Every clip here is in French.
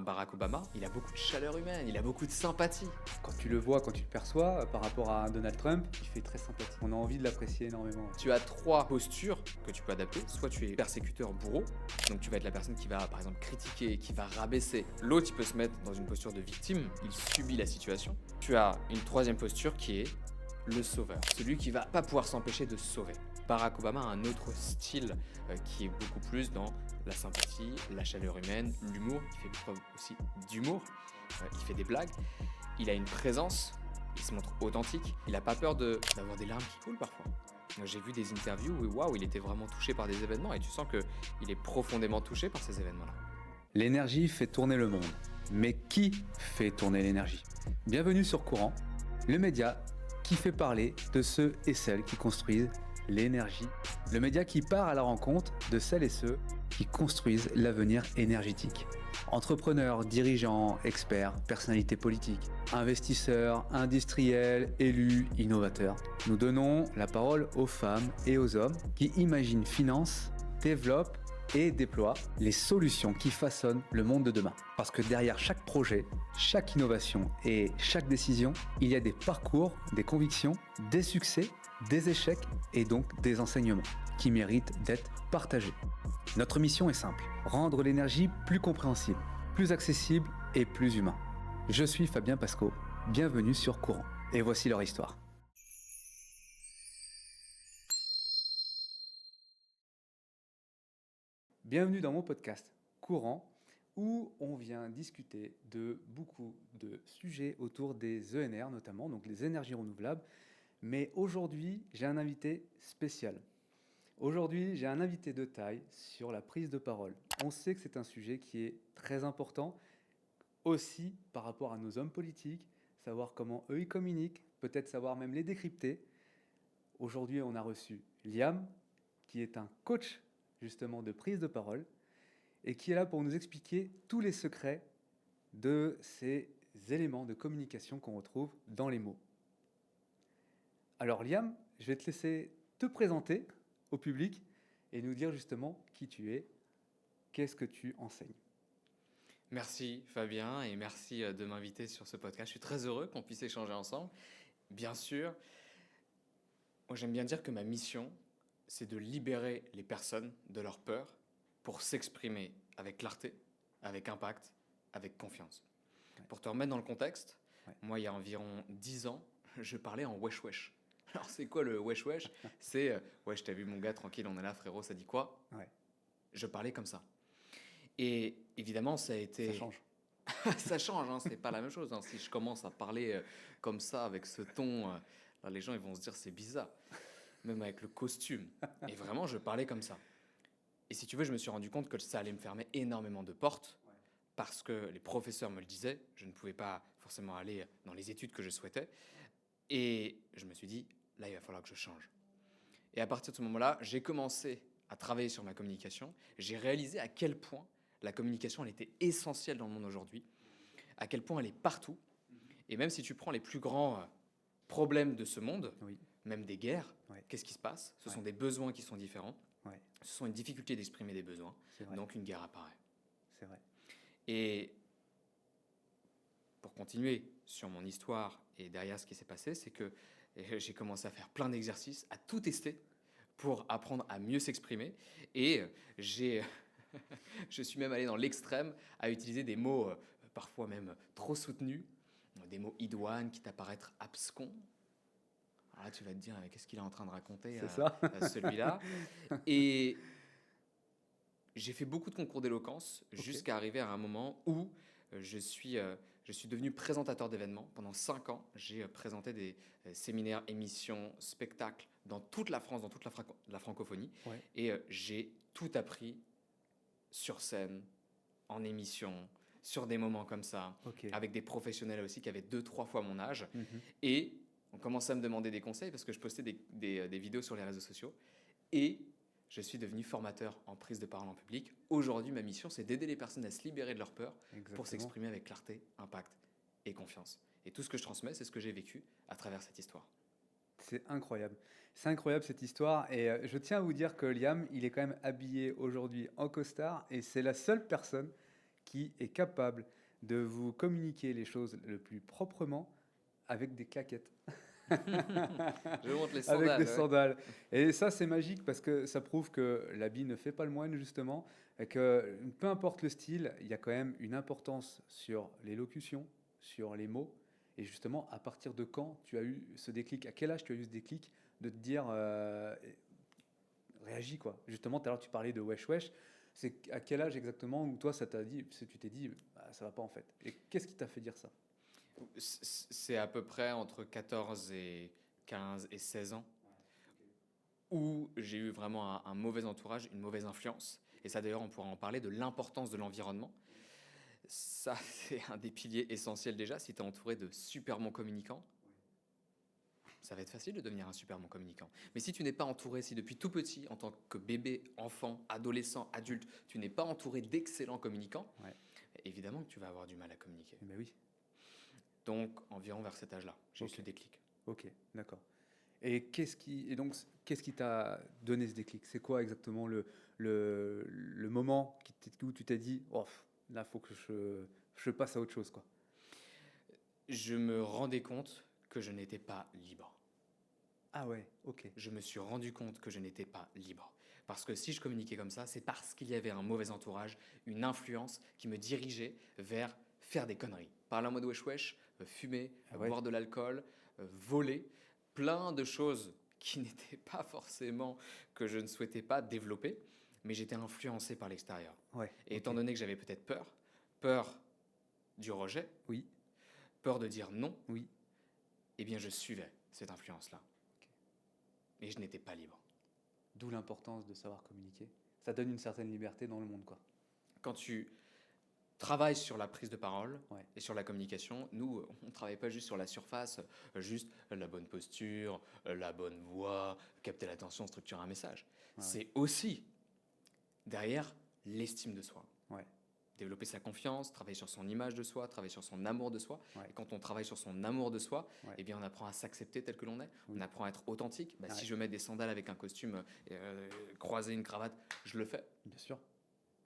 Barack Obama, il a beaucoup de chaleur humaine, il a beaucoup de sympathie. Quand tu le vois, quand tu le perçois, par rapport à un Donald Trump, il fait très sympathique. On a envie de l'apprécier énormément. Tu as 3 postures que tu peux adapter. Soit tu es persécuteur bourreau, donc tu vas être la personne qui va par exemple critiquer, qui va rabaisser. L'autre, il peut se mettre dans une posture de victime, il subit la situation. Tu as une 3e posture qui est le sauveur, celui qui va pas pouvoir s'empêcher de se sauver. Barack Obama a un autre style qui est beaucoup plus dans la sympathie, la chaleur humaine, l'humour. Il fait preuve aussi d'humour, il fait des blagues, il a une présence, il se montre authentique, il n'a pas peur d'avoir des larmes qui coulent parfois. J'ai vu des interviews où waouh, il était vraiment touché par des événements et tu sens qu'il est profondément touché par ces événements-là. L'énergie fait tourner le monde. Mais qui fait tourner l'énergie? Bienvenue sur Courant, le média qui fait parler de ceux et celles qui construisent l'énergie. Le média qui part à la rencontre de celles et ceux qui construisent l'avenir énergétique. Entrepreneurs, dirigeants, experts, personnalités politiques, investisseurs, industriels, élus, innovateurs. Nous donnons la parole aux femmes et aux hommes qui imaginent, financent, développent et déploient les solutions qui façonnent le monde de demain. Parce que derrière chaque projet, chaque innovation et chaque décision, il y a des parcours, des convictions, des succès, des échecs et donc des enseignements qui méritent d'être partagés. Notre mission est simple, rendre l'énergie plus compréhensible, plus accessible et plus humain. Je suis Fabien Pasco, bienvenue sur Courant. Et voici leur histoire. Bienvenue dans mon podcast Courant, où on vient discuter de beaucoup de sujets autour des ENR notamment, donc les énergies renouvelables. Mais aujourd'hui, j'ai un invité spécial. Aujourd'hui, j'ai un invité de taille sur la prise de parole. On sait que c'est un sujet qui est très important, aussi par rapport à nos hommes politiques, savoir comment eux ils communiquent, peut-être savoir même les décrypter. Aujourd'hui, on a reçu Liam, qui est un coach justement de prise de parole, et qui est là pour nous expliquer tous les secrets de ces éléments de communication qu'on retrouve dans les mots. Alors Liam, je vais te laisser te présenter au public et nous dire justement qui tu es, qu'est-ce que tu enseignes. Merci Fabien et merci de m'inviter sur ce podcast. Je suis très heureux qu'on puisse échanger ensemble. Bien sûr, moi j'aime bien dire que ma mission, c'est de libérer les personnes de leur peur pour s'exprimer avec clarté, avec impact, avec confiance. Ouais. Pour te remettre dans le contexte, Ouais. moi il y a environ 10 ans, je parlais en wesh wesh. Alors c'est quoi le wesh wesh? C'est wesh, t'as vu mon gars tranquille, on est là frérot, ça dit quoi? Ouais. Je parlais comme ça. Et évidemment, ça a été... Ça change. Ça change, hein, c'est pas la même chose. Hein. Si je commence à parler comme ça, avec ce ton, là, les gens ils vont se dire c'est bizarre. Même avec le costume. Et vraiment, je parlais comme ça. Et si tu veux, je me suis rendu compte que ça allait me fermer énormément de portes. Ouais. Parce que les professeurs me le disaient. Je ne pouvais pas forcément aller dans les études que je souhaitais. Et je me suis dit, là, il va falloir que je change. Et à partir de ce moment-là, j'ai commencé à travailler sur ma communication. J'ai réalisé à quel point la communication, elle était essentielle dans le monde aujourd'hui, à quel point elle est partout. Et même si tu prends les plus grands problèmes de ce monde, Oui. même des guerres, Ouais. qu'est-ce qui se passe? Ce Ouais. sont des besoins qui sont différents. Ouais. Ce sont une difficulté d'exprimer des besoins. C'est vrai. Donc une guerre apparaît. C'est vrai. Et pour continuer sur mon histoire et derrière ce qui s'est passé, c'est que j'ai commencé à faire plein d'exercices, à tout tester pour apprendre à mieux s'exprimer. Et je suis même allé dans l'extrême à utiliser des mots parfois même trop soutenus, des mots idoines qui t'apparaître abscons. Alors là, tu vas te dire, qu'est-ce qu'il est en train de raconter C'est ça. celui-là? Et j'ai fait beaucoup de concours d'éloquence jusqu'à arriver à un moment où je suis devenu présentateur d'événements. Pendant 5 ans, j'ai présenté des séminaires, émissions, spectacles dans toute la France, dans toute la francophonie. Ouais. Et j'ai tout appris sur scène, en émission, sur des moments comme ça, Ok. avec des professionnels aussi qui avaient 2-3 fois mon âge. Mhm. Et on commençait à me demander des conseils parce que je postais des vidéos sur les réseaux sociaux. Et je suis devenu formateur en prise de parole en public. Aujourd'hui, ma mission, c'est d'aider les personnes à se libérer de leur peur Exactement. pour s'exprimer avec clarté, impact et confiance. Et tout ce que je transmets, c'est ce que j'ai vécu à travers cette histoire. C'est incroyable. C'est incroyable cette histoire. Et je tiens à vous dire que Liam, il est quand même habillé aujourd'hui en costard et c'est la seule personne qui est capable de vous communiquer les choses le plus proprement avec des claquettes. Je montre les Avec sandales. des Ouais. sandales. Et ça, c'est magique parce que ça prouve que l'habit ne fait pas le moine, justement, et que peu importe le style, il y a quand même une importance sur l'élocution, sur les mots. Et justement, à partir de quand tu as eu ce déclic? À quel âge tu as eu ce déclic de te dire réagis quoi? Justement, tout à l'heure, tu parlais de wesh wesh. C'est à quel âge exactement où toi, ça t'a dit, tu t'es dit, bah, ça va pas en fait. Et qu'est-ce qui t'a fait dire ça? C'est à peu près entre 14 et 15 et 16 ans où j'ai eu vraiment un mauvais entourage, une mauvaise influence. Et ça, d'ailleurs, on pourra en parler de l'importance de l'environnement. Ça, c'est un des piliers essentiels déjà. Si tu es entouré de super bons communicants, ça va être facile de devenir un super bon communicant. Mais si tu n'es pas entouré, si depuis tout petit, en tant que bébé, enfant, adolescent, adulte, tu n'es pas entouré d'excellents communicants, Ouais. évidemment que tu vas avoir du mal à communiquer. Ben oui. Donc, environ vers cet âge-là, j'ai eu Ok. ce déclic. Ok, d'accord. Et donc, qu'est-ce qui t'a donné ce déclic? C'est quoi exactement le moment où tu t'es dit, oh, là, faut que je passe à autre chose, quoi. Je me rendais compte que je n'étais pas libre. Ah ouais, ok. Je me suis rendu compte que je n'étais pas libre. Parce que si je communiquais comme ça, c'est parce qu'il y avait un mauvais entourage, une influence qui me dirigeait vers faire des conneries. Parler en mode wesh wesh, fumer, Ah ouais, boire de l'alcool, voler, plein de choses qui n'étaient pas forcément que je ne souhaitais pas développer, mais j'étais influencé par l'extérieur. ouais, Et ok. étant donné que j'avais peut-être peur, peur du rejet, Oui, peur de dire non, oui. eh bien je suivais cette influence-là. Ok. Et je n'étais pas libre. D'où l'importance de savoir communiquer. Ça donne une certaine liberté dans le monde, quoi. Quand tu travailles sur la prise de parole Ouais, et sur la communication, nous, on ne travaille pas juste sur la surface, juste la bonne posture, la bonne voix, capter l'attention, structurer un message. ouais, ouais, C'est aussi derrière l'estime de soi. ouais, Développer sa confiance, travailler sur son image de soi, travailler sur son amour de soi. ouais, Et quand on travaille sur son amour de soi, ouais, eh bien, on apprend à s'accepter tel que l'on est. On oui, apprend à être authentique. Bah, si ouais, je mets des sandales avec un costume croisé, une cravate, je le fais. bien sûr.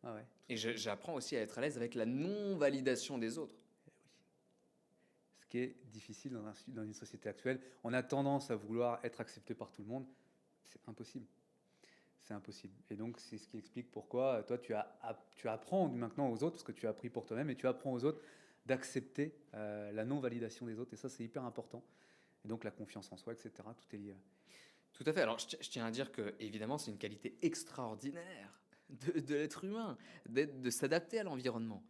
Ah ouais, tout Et à fait. j'apprends aussi à être à l'aise avec la non-validation des autres. Eh oui. Ce qui est difficile dans une société actuelle. On a tendance à vouloir être accepté par tout le monde. C'est impossible. C'est impossible. Et donc, c'est ce qui explique pourquoi toi, tu apprends maintenant aux autres, parce que tu as appris pour toi-même, et tu apprends aux autres d'accepter la non-validation des autres. Et ça, c'est hyper important. Et donc, la confiance en soi, etc. Tout est lié. Tout à fait. Alors, je tiens à dire que, évidemment, c'est une qualité extraordinaire de l'être humain, de s'adapter à l'environnement.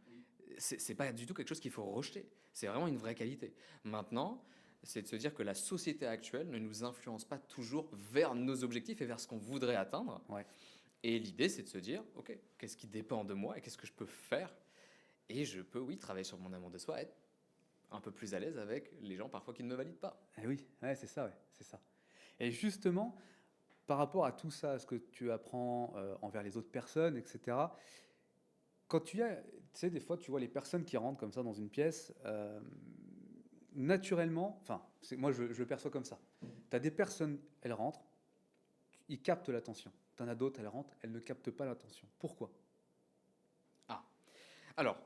C'est pas du tout quelque chose qu'il faut rejeter. C'est vraiment une vraie qualité. Maintenant, c'est de se dire que la société actuelle ne nous influence pas toujours vers nos objectifs et vers ce qu'on voudrait atteindre. Ouais. Et l'idée, c'est de se dire, OK, qu'est-ce qui dépend de moi et qu'est-ce que je peux faire? Et je peux, oui, travailler sur mon amour de soi, être un peu plus à l'aise avec les gens parfois qui ne me valident pas. Eh oui, ouais, c'est ça, ouais, c'est ça. Et justement, par rapport à tout ça, à ce que tu apprends envers les autres personnes, etc., quand tu sais, des fois, tu vois les personnes qui rentrent comme ça dans une pièce, naturellement, enfin, moi je le perçois comme ça. Tu as des personnes, elles rentrent, ils captent l'attention. Tu en as d'autres, elles rentrent, elles ne captent pas l'attention. Pourquoi? Ah, alors,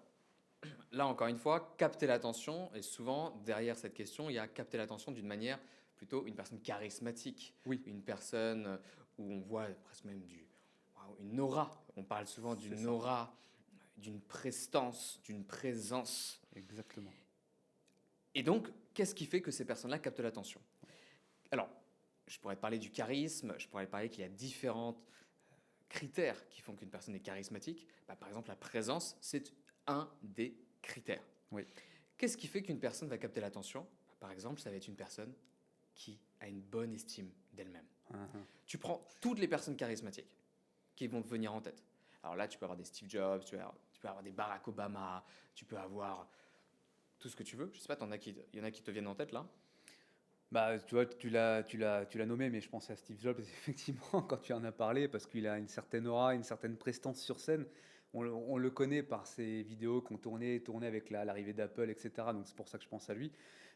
là, encore une fois, capter l'attention, et souvent, derrière cette question, il y a capter l'attention d'une manière plutôt une personne charismatique, Oui, une personne où on voit presque même waouh, une aura. On parle souvent c'est d'une ça, aura, d'une prestance, d'une présence. exactement. Et donc, qu'est-ce qui fait que ces personnes-là captent l'attention? Alors, je pourrais te parler du charisme, je pourrais te parler qu'il y a différents critères qui font qu'une personne est charismatique. Bah, par exemple, la présence, c'est un des critères. Oui, Qu'est-ce qui fait qu'une personne va capter l'attention? Bah, par exemple, ça va être une personne qui a une bonne estime d'elle-même. hein, hein. Tu prends toutes les personnes charismatiques qui vont te venir en tête. Alors là, tu peux avoir des Steve Jobs, tu peux avoir des Barack Obama, tu peux avoir tout ce que tu veux. Je sais pas, il y en a qui te viennent en tête là. Bah, tu vois, tu l'as nommé, mais je pensais à Steve Jobs, effectivement, quand tu en as parlé, parce qu'il a une certaine aura, une certaine prestance sur scène. On le connaît par ses vidéos qu'on tournait avec l'arrivée d'Apple, etc. Donc c'est pour ça que je pense à lui.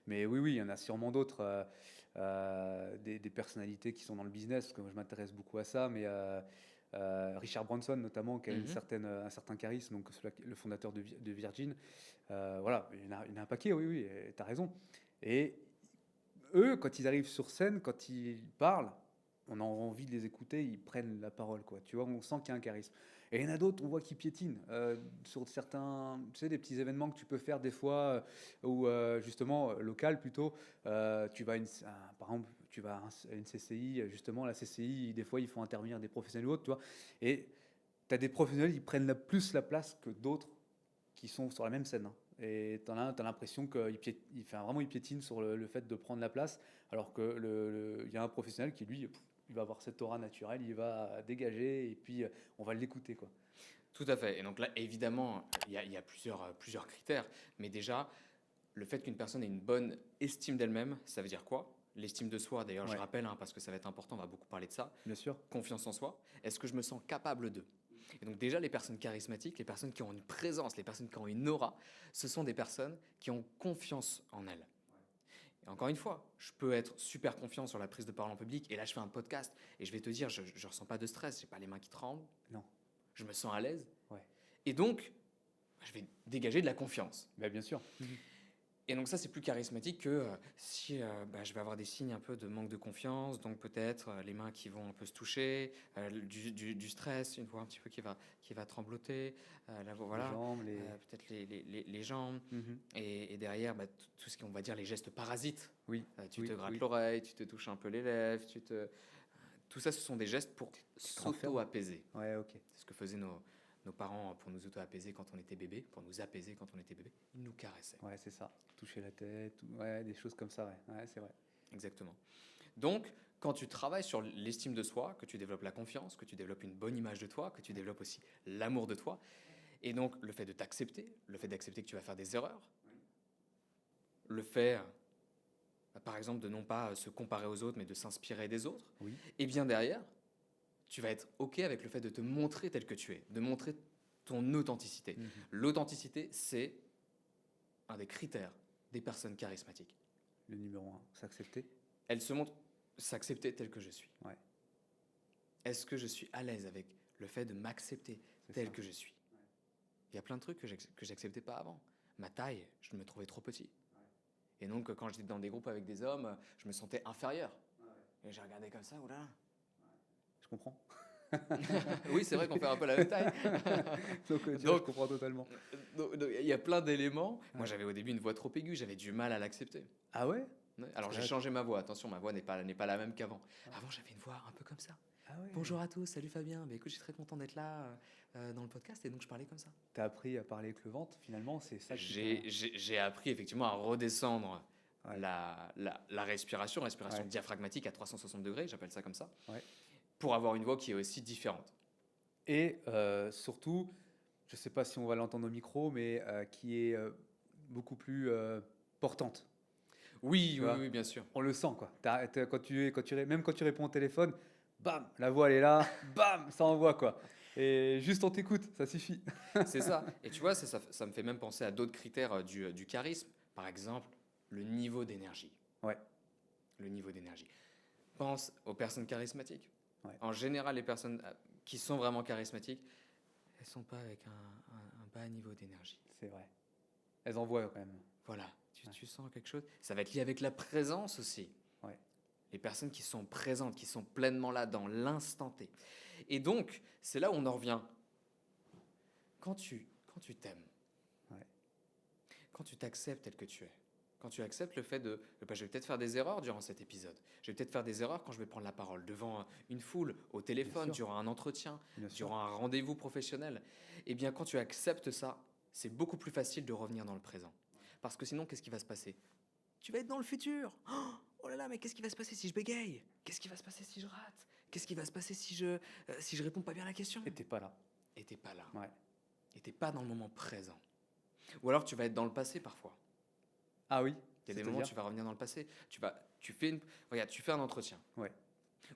Mais oui, oui, il y en a sûrement d'autres, des personnalités qui sont dans le business, parce que moi, je m'intéresse beaucoup à ça. Mais Richard Branson notamment, qui a Mhm. un certain charisme, donc le fondateur de Virgin. Voilà, il y en a un paquet, oui, oui, tu as raison. Et eux, quand ils arrivent sur scène, quand ils parlent, on a envie de les écouter, ils prennent la parole, quoi. Tu vois, on sent qu'il y a un charisme. Et il y en a d'autres, on voit qu'ils piétinent sur certains, tu sais, des petits événements que tu peux faire des fois, où justement, local plutôt, tu vas par exemple, tu vas à une CCI, justement, la CCI, des fois, ils font intervenir des professionnels ou autres, tu vois. Et tu as des professionnels, ils prennent plus la place que d'autres qui sont sur la même scène, hein. Et tu as l'impression qu'il piétine sur le fait de prendre la place, alors que il y a un professionnel qui, lui, il va avoir cette aura naturelle, il va dégager, et puis on va l'écouter, quoi. Tout à fait. Et donc là, évidemment, il y a plusieurs critères. Mais déjà, le fait qu'une personne ait une bonne estime d'elle-même, ça veut dire quoi? L'estime de soi, d'ailleurs, je Ouais, rappelle, hein, parce que ça va être important, on va beaucoup parler de ça. bien sûr. Confiance en soi. Est-ce que je me sens capable de? Et donc déjà, les personnes charismatiques, les personnes qui ont une présence, les personnes qui ont une aura, ce sont des personnes qui ont confiance en elles. Et encore une fois, je peux être super confiant sur la prise de parole en public, et là je fais un podcast, et je vais te dire, je ne ressens pas de stress, j'ai pas les mains qui tremblent, Non, je me sens à l'aise, ouais. et donc je vais dégager de la confiance. Bah, bien sûr. Et donc ça, c'est plus charismatique que si je vais avoir des signes un peu de manque de confiance, donc peut-être les mains qui vont un peu se toucher, du stress, une voix un petit peu qui va trembloter, la voix, Les voilà, jambes, peut-être les jambes, Mhm. et derrière, tout ce qu'on va dire les gestes parasites. Oui, Tu oui, te grattes oui. l'oreille, tu te touches un peu les lèvres, tout ça, ce sont des gestes pour Tu te renfermes. s'auto-apaiser. Ouais, ok. C'est ce que faisaient nos parents pour nous auto-apaiser quand on était bébé, pour nous apaiser quand on était bébé. Ils nous caressaient. Ouais, c'est ça. Toucher la tête, ouais, des choses comme ça, ouais. Ouais, c'est vrai. Exactement. Donc, quand tu travailles sur l'estime de soi, que tu développes la confiance, que tu développes une bonne image de toi, que tu développes aussi l'amour de toi, et donc le fait de t'accepter, le fait d'accepter que tu vas faire des erreurs, le fait, par exemple, de non pas se comparer aux autres, mais de s'inspirer des autres, Oui. et bien derrière, tu vas être OK avec le fait de te montrer tel que tu es, de montrer ton authenticité. Mhm. L'authenticité, c'est un des critères des personnes charismatiques. Le numéro 1, s'accepter. Elles se montrent s'accepter tel que je suis. Ouais, Est-ce que je suis à l'aise avec le fait de m'accepter c'est tel ça. que je suis? Il y a plein de trucs que j'acceptais pas avant. Ma taille, je me trouvais trop petit. Et donc, quand j'étais dans des groupes avec des hommes, je me sentais inférieur. Et j'ai regardé comme ça, oula. Je comprends. Oui, c'est vrai qu'on fait un peu la même taille. Donc, tu vois, je Donc, comprends totalement. il y a plein d'éléments. Moi, Ouais. j'avais au début une voix trop aiguë, j'avais du mal à l'accepter. Ah ouais? Ouais. Alors, j'ai Ouais. changé ma voix. Attention, ma voix n'est pas la même qu'avant. Avant, j'avais une voix un peu comme ça. Ah ouais. Bonjour à tous, salut Fabien. Écoute, je suis très content d'être là dans le podcast, et donc je parlais comme ça. T'as appris à parler avec le ventre, finalement, c'est ça qui J'ai appris effectivement à redescendre Ouais. la respiration Ouais. diaphragmatique à 360 degrés, j'appelle ça comme ça, Ouais. pour avoir une voix qui est aussi différente. Et surtout, je sais pas si on va l'entendre au micro, mais qui est beaucoup plus portante. Oui, Tu oui, vois, oui, bien sûr. on le sent, quoi. Même quand tu réponds au téléphone, bam, la voix elle est là, bam, ça envoie, quoi. Et juste on t'écoute, ça suffit. C'est ça. Et tu vois, ça me fait même penser à d'autres critères du charisme. Par exemple, le niveau d'énergie. Ouais, Le niveau d'énergie. Pense aux personnes charismatiques. Ouais. En général, les personnes qui sont vraiment charismatiques, elles sont pas avec un bas niveau d'énergie. c'est vrai. Elles envoient quand même. Voilà, Ouais. tu sens quelque chose. Ça va être lié avec la présence aussi. Ouais. Les personnes qui sont présentes, qui sont pleinement là dans l'instant T. Et donc, c'est là où on en revient. Quand tu t'aimes, Ouais. quand tu t'acceptes tel que tu es, quand tu acceptes le fait de, je vais peut-être faire des erreurs durant cet épisode, je vais peut-être faire des erreurs quand je vais prendre la parole devant une foule, au téléphone, Bien sûr. durant un entretien, Bien sûr. durant un rendez-vous professionnel, eh bien quand tu acceptes ça, c'est beaucoup plus facile de revenir dans le présent. Parce que sinon, qu'est-ce qui va se passer? Tu vas être dans le futur. Oh là là, mais qu'est-ce qui va se passer si je bégaye? Qu'est-ce qui va se passer si je rate? Qu'est-ce qui va se passer si je réponds pas bien à la question? Et t'es pas là. Et t'es pas là. Ouais. Et t'es pas dans le moment présent. Ou alors tu vas être dans le passé parfois. Ah oui. Il y a des moments où tu vas revenir dans le passé. Regarde, tu fais un entretien. Ouais.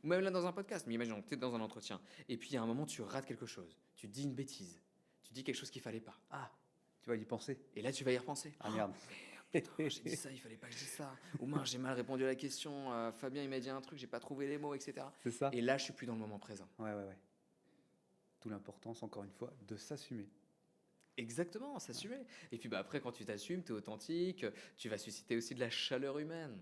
Ou même là dans un podcast, mais imaginons que tu es dans un entretien. Et puis il y a un moment, tu rates quelque chose. Tu dis une bêtise. Tu dis quelque chose qu'il fallait pas. Ah, tu vas y penser. Et là, tu vas y repenser. Ah merde. Putain, j'ai dit ça, il fallait pas que je dise ça. Ou mince, j'ai mal répondu à la question. Fabien, il m'a dit un truc, j'ai pas trouvé les mots, etc. C'est ça. Et là, je suis plus dans le moment présent. Ouais, ouais, ouais. D'où l'importance, encore une fois, de s'assumer. Exactement, s'assumer. Et puis après, quand tu t'assumes, tu es authentique, tu vas susciter aussi de la chaleur humaine.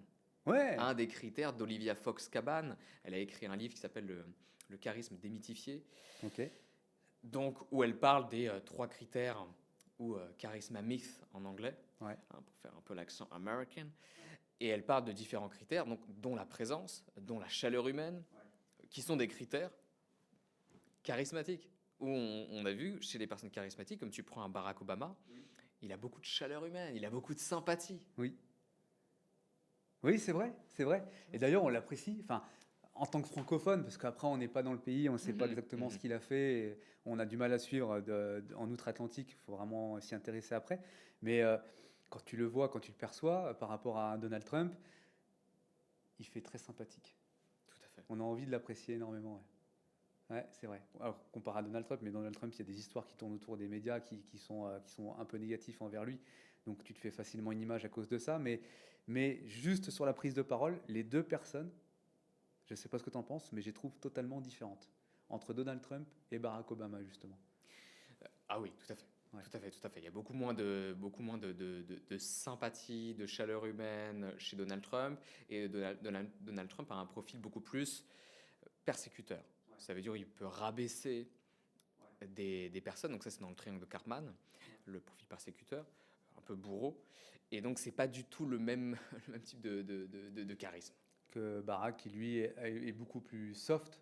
Ouais. Un des critères d'Olivia Fox-Cabane, elle a écrit un livre qui s'appelle le charisme démythifié, Ok. donc où elle parle des 3 critères, ou charisma myth en anglais, Ouais. pour faire un peu l'accent American. Et elle parle de différents critères, donc, dont la présence, dont la chaleur humaine, qui sont des critères charismatiques. Où on a vu chez les personnes charismatiques, comme tu prends un Barack Obama, il a beaucoup de chaleur humaine, il a beaucoup de sympathie. Oui. Oui, c'est vrai, c'est vrai. Et d'ailleurs, on l'apprécie. Enfin, en tant que francophone, parce qu'après, on n'est pas dans le pays, on ne sait pas Mhm, exactement ce mhm. qu'il a fait. Et on a du mal à suivre en outre-Atlantique. Il faut vraiment s'y intéresser après. Mais quand tu le vois, quand tu le perçois, par rapport à Donald Trump, il fait très sympathique. Tout à fait. On a envie de l'apprécier énormément. Ouais, ouais, c'est vrai. Alors, comparé à Donald Trump, mais Donald Trump, il y a des histoires qui tournent autour des médias qui sont un peu négatifs envers lui. Donc, tu te fais facilement une image à cause de ça. Mais juste sur la prise de parole, les deux personnes, je ne sais pas ce que tu en penses, mais je les trouve totalement différentes. Entre Donald Trump et Barack Obama, justement. Ah oui, tout à fait. Ouais. Tout à fait, tout à fait. Il y a beaucoup moins de sympathie, de chaleur humaine chez Donald Trump. Et Donald Trump a un profil beaucoup plus persécuteur. Ça veut dire qu'il peut rabaisser des personnes. Donc ça, c'est dans le triangle de Karpman, le profil persécuteur, un peu bourreau. Et donc, c'est pas du tout le même, le même type de charisme. Que Barack, qui lui est beaucoup plus soft.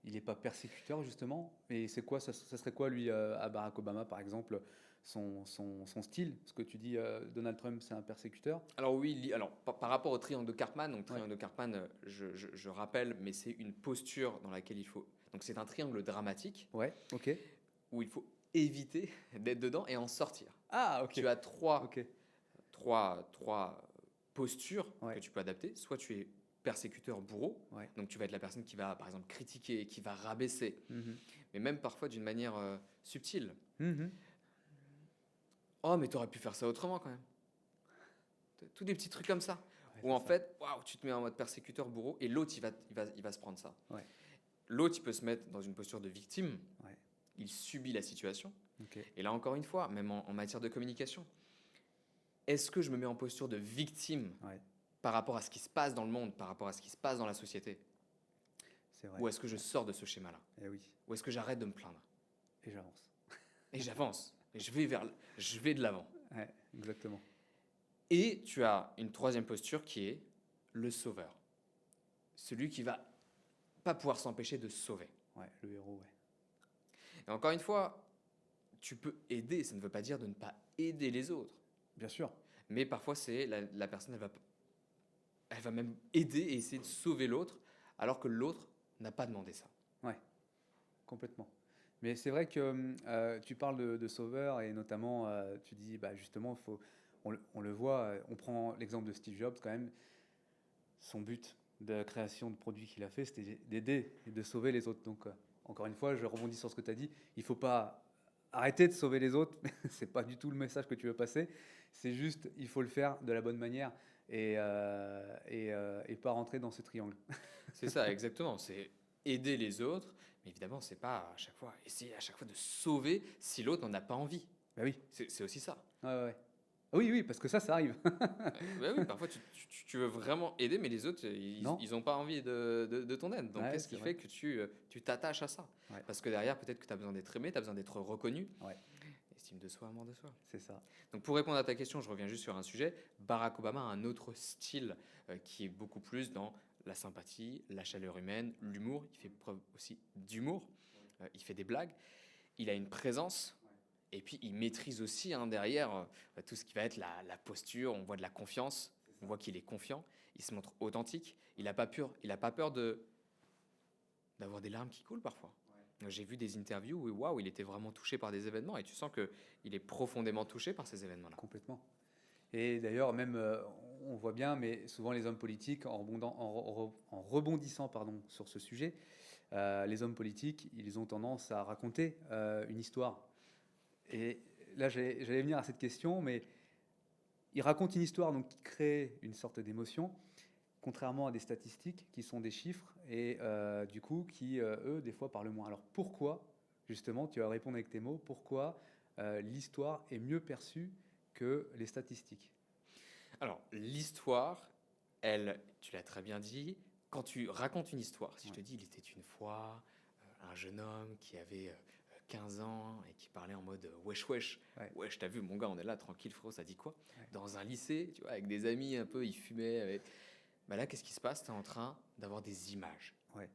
Il n'est pas persécuteur, justement. Et c'est quoi, ça serait quoi, lui, à Barack Obama, par exemple, son style? Parce que tu dis Donald Trump, c'est un persécuteur. Alors oui, alors par rapport au triangle de Karpman, donc Ouais. triangle de Karpman, je rappelle, mais c'est une posture dans laquelle il faut. Donc c'est un triangle dramatique Ouais, ok. où il faut éviter d'être dedans et en sortir. Ah, ok. Tu as trois, Ok. trois, trois postures Ouais. que tu peux adapter. Soit tu es persécuteur bourreau, Ouais. donc tu vas être la personne qui va par exemple critiquer, qui va rabaisser, Mhm. mais même parfois d'une manière subtile. Mhm. Oh mais t'aurais pu faire ça autrement quand même. Tous des petits trucs comme ça. Ouais, Où c'est en ça. fait, waouh, tu te mets en mode persécuteur bourreau et l'autre il va se prendre ça. Ouais. L'autre il peut se mettre dans une posture de victime, Ouais. il subit la situation. Ok. Et là encore une fois, même en matière de communication, est-ce que je me mets en posture de victime Ouais. par rapport à ce qui se passe dans le monde, par rapport à ce qui se passe dans la société, C'est vrai. ou est-ce que je sors de ce schéma-là, Eh oui. ou est-ce que j'arrête de me plaindre Et j'avance. et j'avance et je vais de l'avant. Ouais, exactement. Et tu as une troisième posture qui est le sauveur, celui qui va pas pouvoir s'empêcher de sauver. Ouais, le héros, ouais. Et encore une fois, tu peux aider, ça ne veut pas dire de ne pas aider les autres. Bien sûr. Mais parfois, c'est la personne, elle va même aider et essayer de sauver l'autre, alors que l'autre n'a pas demandé ça. Ouais, complètement. Mais c'est vrai que tu parles de sauveur et notamment, tu dis, bah, justement, on le voit, on prend l'exemple de Steve Jobs quand même. Son but de la création de produits qu'il a fait, c'était d'aider et de sauver les autres. Donc, encore une fois, je rebondis sur ce que tu as dit. Il ne faut pas arrêter de sauver les autres. C'est pas du tout le message que tu veux passer. C'est juste, il faut le faire de la bonne manière et pas rentrer dans ce triangle. C'est ça, exactement. C'est aider les autres, mais évidemment, c'est pas à chaque fois essayer à chaque fois de sauver si l'autre n'en a pas envie. Bah oui, C'est aussi ça. ouais, ouais. Oui, oui, parce que ça arrive. Bah oui, parfois tu veux vraiment aider, mais les autres, Non? ils ont pas envie de ton aide. Donc Ouais, qu'est-ce c'est qui vrai. fait que tu t'attaches à ça? Ouais. Parce que derrière, peut-être que tu as besoin d'être aimé, tu as besoin d'être reconnu. Ouais, Estime de soi, amour de soi. c'est ça. Donc pour répondre à ta question, je reviens juste sur un sujet. Barack Obama a un autre style qui est beaucoup plus dans la sympathie, la chaleur humaine, l'humour. Il fait preuve aussi d'humour. Il fait des blagues. Il a une présence. Et puis il maîtrise aussi derrière tout ce qui va être la posture. On voit de la confiance. On voit qu'il est confiant. Il se montre authentique. Il n'a pas peur d'avoir des larmes qui coulent parfois. J'ai vu des interviews où waouh, il était vraiment touché par des événements et tu sens qu'il est profondément touché par ces événements-là. Complètement. Et d'ailleurs, même, on voit bien, mais souvent les hommes politiques, en rebondissant pardon, sur ce sujet, les hommes politiques, ils ont tendance à raconter une histoire. Et là, j'allais venir à cette question, mais ils racontent une histoire donc, qui crée une sorte d'émotion contrairement à des statistiques qui sont des chiffres et du coup qui, eux, des fois parlent moins. Alors pourquoi, justement, tu vas répondre avec tes mots, pourquoi l'histoire est mieux perçue que les statistiques? Alors, l'histoire, elle, tu l'as très bien dit, quand tu racontes une histoire, si je Ouais. te dis, il était une fois un jeune homme qui avait 15 ans et qui parlait en mode wesh wesh, Ouais. wesh, t'as vu, mon gars, on est là, tranquille, frérot, ça dit quoi? Ouais. Dans un lycée, tu vois, avec des amis un peu, ils fumaient. Bah là, qu'est-ce qui se passe? Tu es en train d'avoir des images. Ouais.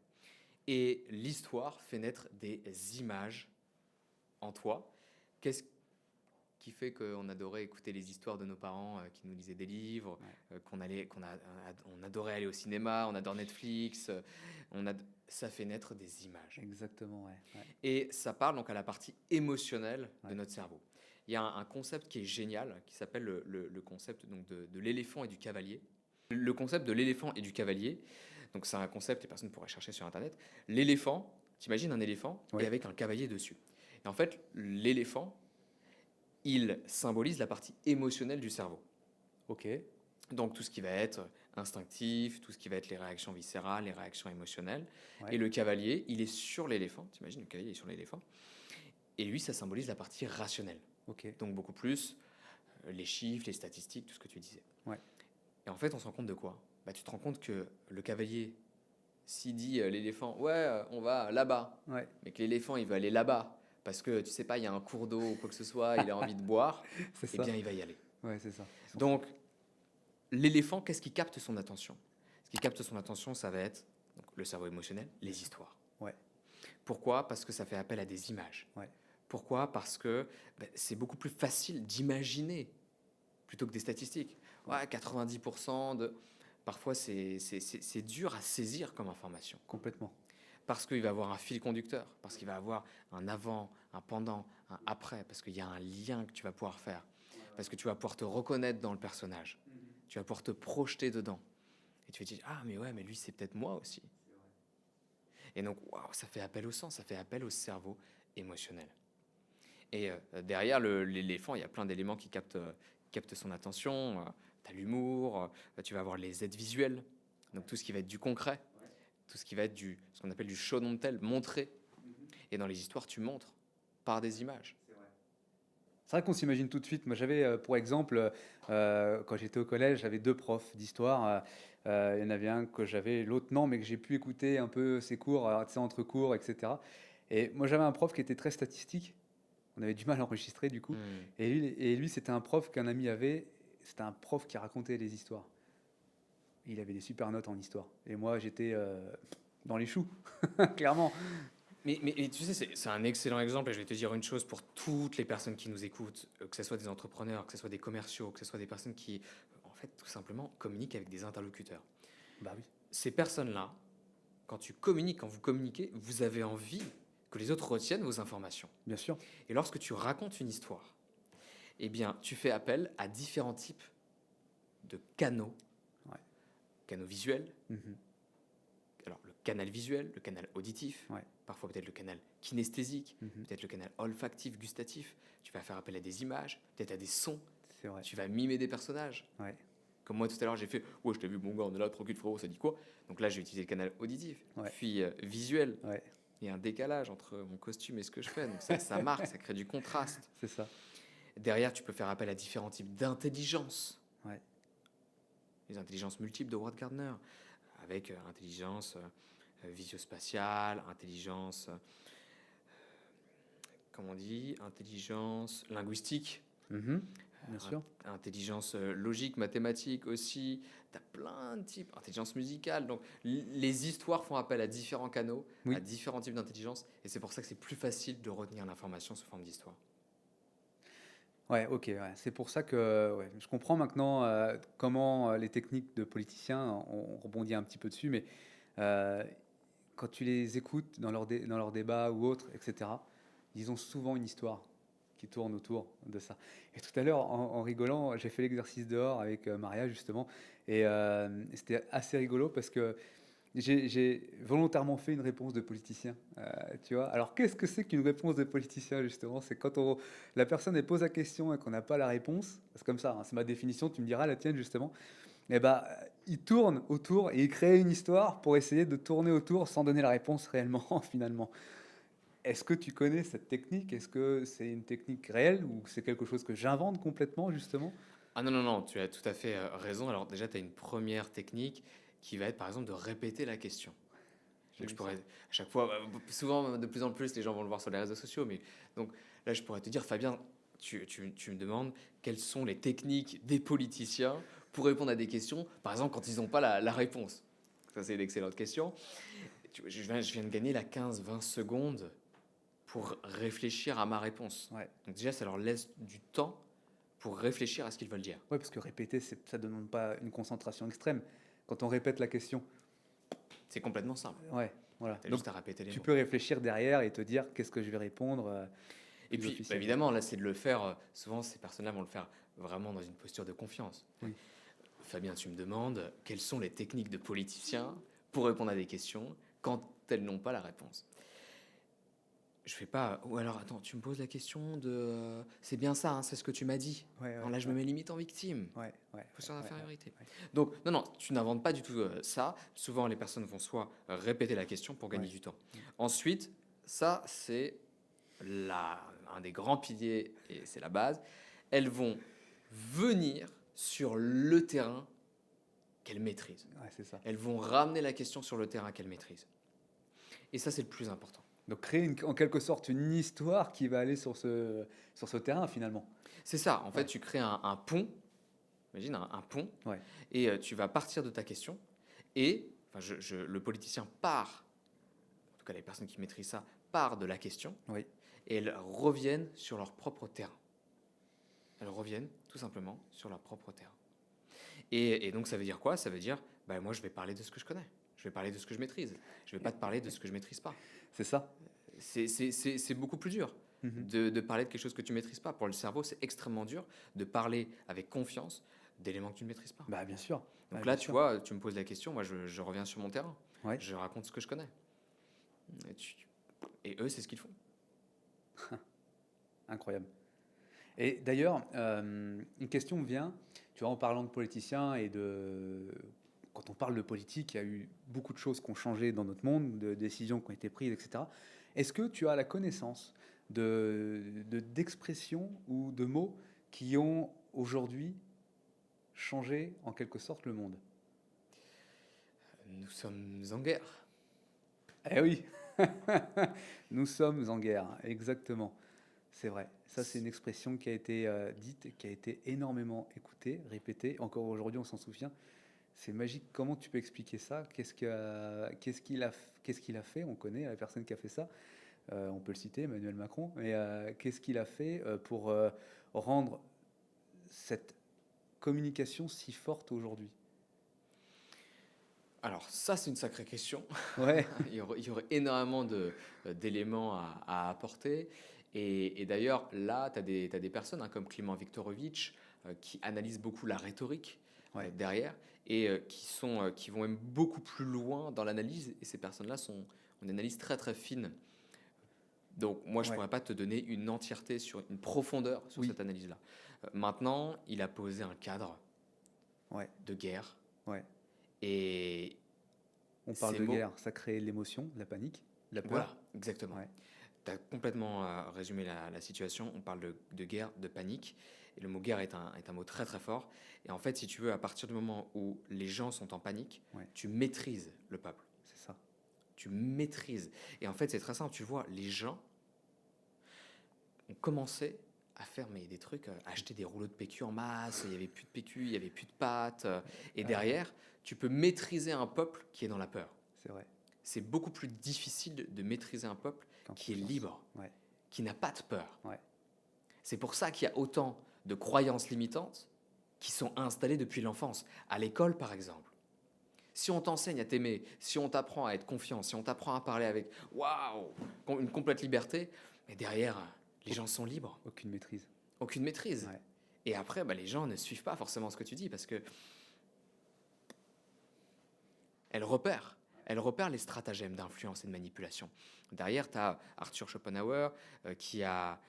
Et l'histoire fait naître des images en toi. Qu'est-ce qui fait qu'on adorait écouter les histoires de nos parents qui nous lisaient des livres, Ouais. on adorait aller au cinéma, on adore Netflix, ça fait naître des images. Exactement, ouais. Ouais. Et ça parle donc à la partie émotionnelle de Ouais. notre cerveau. Il y a un concept qui est génial, qui s'appelle le concept donc de l'éléphant et du cavalier. Le concept de l'éléphant et du cavalier, donc c'est un concept, les personnes pourraient chercher sur Internet. L'éléphant, t'imagines un éléphant et Ouais. avec un cavalier dessus. Et en fait, l'éléphant, il symbolise la partie émotionnelle du cerveau. Ok. Donc tout ce qui va être instinctif, tout ce qui va être les réactions viscérales, les réactions émotionnelles. Ouais. Et le cavalier, il est sur l'éléphant, t'imagines, le cavalier est sur l'éléphant. Et lui, ça symbolise la partie rationnelle. Ok. Donc beaucoup plus les chiffres, les statistiques, tout ce que tu disais. Ouais. Et en fait, on se rend compte de quoi? Bah, tu te rends compte que le cavalier, s'il dit l'éléphant, ouais, on va là-bas, Ouais. mais que l'éléphant, il veut aller là-bas, parce que tu sais pas, il y a un cours d'eau ou quoi que ce soit, il a envie de boire, C'est eh ça. bien, il va y aller. Ouais, c'est ça. Donc, l'éléphant, qu'est-ce qui capte son attention? Ce qui capte son attention, ça va être donc, le cerveau émotionnel, les histoires. Ouais. Pourquoi? Parce que ça fait appel à des images. Ouais. Pourquoi? Parce que c'est beaucoup plus facile d'imaginer plutôt que des statistiques. Ouais, 90% de... Parfois, c'est dur à saisir comme information. Complètement. Parce qu'il va avoir un fil conducteur, parce qu'il va avoir un avant, un pendant, un après, parce qu'il y a un lien que tu vas pouvoir faire, parce que tu vas pouvoir te reconnaître dans le personnage, tu vas pouvoir te projeter dedans. Et tu vas te dire, ah mais ouais, mais lui c'est peut-être moi aussi. Et donc, waouh, ça fait appel au sens, ça fait appel au cerveau émotionnel. Et derrière l'éléphant, il y a plein d'éléments qui captent son attention. Tu as l'humour, tu vas avoir les aides visuelles, donc tout ce qui va être du concret, tout ce qui va être ce qu'on appelle du show don't tell, montrer. Et dans les histoires, tu montres par des images. C'est vrai qu'on s'imagine tout de suite. Moi, j'avais, pour exemple, quand j'étais au collège, j'avais deux profs d'histoire. Il y en avait un que j'avais, l'autre non, mais que j'ai pu écouter un peu ses cours, tu sais, entre cours, etc. Et moi, j'avais un prof qui était très statistique. On avait du mal à enregistrer, du coup. Et lui, c'était un prof qu'un ami avait. C'était un prof qui racontait les histoires. Il avait des super notes en histoire. Et moi, j'étais dans les choux, clairement. Mais tu sais, c'est un excellent exemple et je vais te dire une chose pour toutes les personnes qui nous écoutent, que ce soit des entrepreneurs, que ce soit des commerciaux, que ce soit des personnes qui, en fait, tout simplement communiquent avec des interlocuteurs. Bah oui. Ces personnes-là, quand tu communiques, quand vous communiquez, vous avez envie que les autres retiennent vos informations. Bien sûr. Et lorsque tu racontes une histoire, eh bien, tu fais appel à différents types de canaux, Ouais. canaux visuels, Mhm. alors le canal visuel, le canal auditif, Ouais. parfois peut-être le canal kinesthésique, Mhm. peut-être le canal olfactif, gustatif. Tu vas faire appel à des images, peut-être à des sons. C'est vrai. Tu vas mimer des personnages. Ouais. Comme moi tout à l'heure, j'ai fait « Ouais, je t'ai vu, mon gars, on est là, tranquille, frérot, ça dit quoi ?» Donc là, j'ai utilisé le canal auditif, Ouais. puis visuel. Ouais. Il y a un décalage entre mon costume et ce que je fais. Donc ça marque, ça crée du contraste. C'est ça. Derrière, tu peux faire appel à différents types d'intelligence. Ouais. Les intelligences multiples de Howard Gardner, avec intelligence visio-spatiale, intelligence, comment on dit, intelligence linguistique, Mhm. Bien sûr. intelligence logique, mathématique aussi. Tu as plein de types, intelligence musicale. Donc les histoires font appel à différents canaux, Oui. à différents types d'intelligence, et c'est pour ça que c'est plus facile de retenir l'information sous forme d'histoire. Ouais, ok. Ouais. C'est pour ça que ouais, je comprends maintenant comment les techniques de politiciens, on rebondit un petit peu dessus, mais euh, quand tu les écoutes dans leurs débats ou autres, etc., ils ont souvent une histoire qui tourne autour de ça. Et tout à l'heure, en rigolant, j'ai fait l'exercice dehors avec Maria, justement, et c'était assez rigolo parce que j'ai volontairement fait une réponse de politicien, tu vois. Alors, qu'est-ce que c'est qu'une réponse de politicien, justement? C'est quand la personne elle pose la question et qu'on n'a pas la réponse. C'est comme ça, hein, c'est ma définition, tu me diras la tienne, justement. Eh ben, il tourne autour et il crée une histoire pour essayer de tourner autour sans donner la réponse réellement, finalement. Est-ce que tu connais cette technique? Est-ce que c'est une technique réelle ou c'est quelque chose que j'invente complètement, justement? Ah non, non, non, tu as tout à fait raison. Alors déjà, tu as une première technique qui va être par exemple de répéter la question. J'ai Donc je vu pourrais, ça. à chaque fois, souvent de plus en plus, les gens vont le voir sur les réseaux sociaux, mais donc là, je pourrais te dire, Fabien, tu me demandes quelles sont les techniques des politiciens pour répondre à des questions, par exemple quand ils n'ont pas la réponse. Ça, c'est une excellente question. Je viens de gagner la 15-20 secondes pour réfléchir à ma réponse. Ouais. Donc déjà, ça leur laisse du temps pour réfléchir à ce qu'ils veulent dire. Ouais, parce que répéter, ça ne demande pas une concentration extrême. Quand on répète la question, C'est complètement simple. ouais, voilà. Tu as Donc, juste à répéter les tu mots. peux réfléchir derrière et te dire qu'est-ce que je vais répondre Et plus puis, bah, officiel. évidemment, là, c'est de le faire. Souvent, ces personnes-là vont le faire vraiment dans une posture de confiance. Oui. Fabien, tu me demandes quelles sont les techniques de politiciens pour répondre à des questions quand elles n'ont pas la réponse. Je fais pas. Ou alors, attends, tu me poses la question de. C'est bien ça, hein, c'est ce que tu m'as dit. Ouais, Non, ouais, là, je me mets limite en victime. Posture ouais, d'infériorité. ouais. Donc, non, non, tu n'inventes pas du tout ça. Souvent, les personnes vont soit répéter la question pour gagner Ouais. du temps. Ensuite, ça, c'est un des grands piliers et c'est la base. Elles vont venir sur le terrain qu'elles maîtrisent. Ouais, c'est ça. Elles vont ramener la question sur le terrain qu'elles maîtrisent. Et ça, c'est le plus important. Donc, créer en quelque sorte une histoire qui va aller sur ce terrain, finalement. C'est ça. En fait, Ouais. tu crées un pont. Imagine un pont. Ouais. Et tu vas partir de ta question. Et enfin, le politicien part, en tout cas les personnes qui maîtrisent ça, part de la question. Oui. Et elles reviennent sur leur propre terrain. Elles reviennent tout simplement sur leur propre terrain. Et donc ça veut dire quoi? Ça veut dire, bah, moi je vais parler de ce que je connais. Je vais parler de ce que je maîtrise. Je vais pas te parler de ce que je maîtrise pas. C'est ça. C'est beaucoup plus dur Mhm. de parler de quelque chose que tu maîtrises pas. Pour le cerveau, c'est extrêmement dur de parler avec confiance d'éléments que tu ne maîtrises pas. Bah, bien sûr. Donc Bah, là, bien tu sûr. vois, tu me poses la question, moi je reviens sur mon terrain. Ouais. Je raconte ce que je connais. Et eux, c'est ce qu'ils font. Incroyable. Et d'ailleurs, une question me vient, tu vois, en parlant de politiciens et de... Quand on parle de politique, il y a eu beaucoup de choses qui ont changé dans notre monde, de décisions qui ont été prises, etc. Est-ce que tu as la connaissance d'expressions ou de mots qui ont aujourd'hui changé en quelque sorte le monde? Nous sommes en guerre. Eh oui, nous sommes en guerre, exactement. C'est vrai. Ça, c'est une expression qui a été dite, et qui a été énormément écoutée, répétée. Encore aujourd'hui, on s'en souvient. C'est magique. Comment tu peux expliquer ça? Qu'est-ce qu'il a fait? On connaît la personne qui a fait ça. On peut le citer, Emmanuel Macron. Mais qu'est-ce qu'il a fait pour rendre cette communication si forte aujourd'hui? Alors ça, c'est une sacrée question. Ouais, Il y aurait énormément d'éléments à apporter. Et d'ailleurs, là, tu as des personnes hein, comme Clément Viktorovitch qui analysent beaucoup la rhétorique ouais, derrière et qui vont même beaucoup plus loin dans l'analyse. Et ces personnes-là ont une analyse très très fine. Donc moi, je ne ouais, pourrais pas te donner une entièreté sur une profondeur sur oui, cette analyse-là. Maintenant, il a posé un cadre ouais, de guerre ouais. et On parle ces de mots, guerre, ça crée l'émotion, la panique, la peur. voilà, exactement. Ouais, Tu as complètement résumé la situation. On parle de guerre, de panique. Et le mot guerre est un mot très très fort. Et en fait, si tu veux, à partir du moment où les gens sont en panique, ouais, tu maîtrises le peuple. c'est ça. Tu maîtrises. Et en fait, c'est très simple. Tu vois, les gens ont commencé à faire des trucs, à acheter des rouleaux de PQ en masse. Il n'y avait plus de PQ, il n'y avait plus de pâtes. Et derrière, tu peux maîtriser un peuple qui est dans la peur. C'est vrai. C'est beaucoup plus difficile de maîtriser un peuple Qu'en qui est confiance. libre, Ouais, qui n'a pas de peur. ouais, C'est pour ça qu'il y a autant de croyances limitantes qui sont installées depuis l'enfance. À l'école, par exemple. Si on t'enseigne à t'aimer, si on t'apprend à être confiant, si on t'apprend à parler avec waouh, une complète liberté, mais derrière, les gens sont libres, aucune maîtrise. aucune maîtrise. Ouais, Et après, les gens ne suivent pas forcément ce que tu dis parce que elles repèrent. Elles repèrent les stratagèmes d'influence et de manipulation. Derrière, tu as Arthur Schopenhauer qui a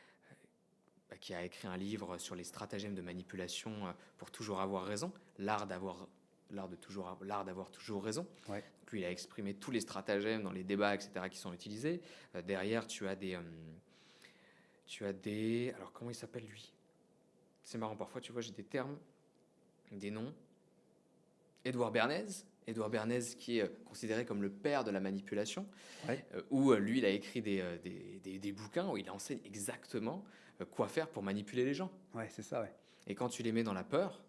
écrit un livre sur les stratagèmes de manipulation pour toujours avoir raison, l'art d'avoir l'art d'avoir toujours raison. Ouais. Donc lui, il a exprimé tous les stratagèmes dans les débats, etc., qui sont utilisés. Derrière, tu as des... Alors, comment il s'appelle, lui? C'est marrant, parfois, tu vois, j'ai des termes, des noms. Édouard Bernays. Édouard Bernays, qui est considéré comme le père de la manipulation, Ouais. où lui, il a écrit des bouquins où il enseigne exactement quoi faire pour manipuler les gens. Ouais, c'est ça, ouais. Et quand tu les mets dans la peur,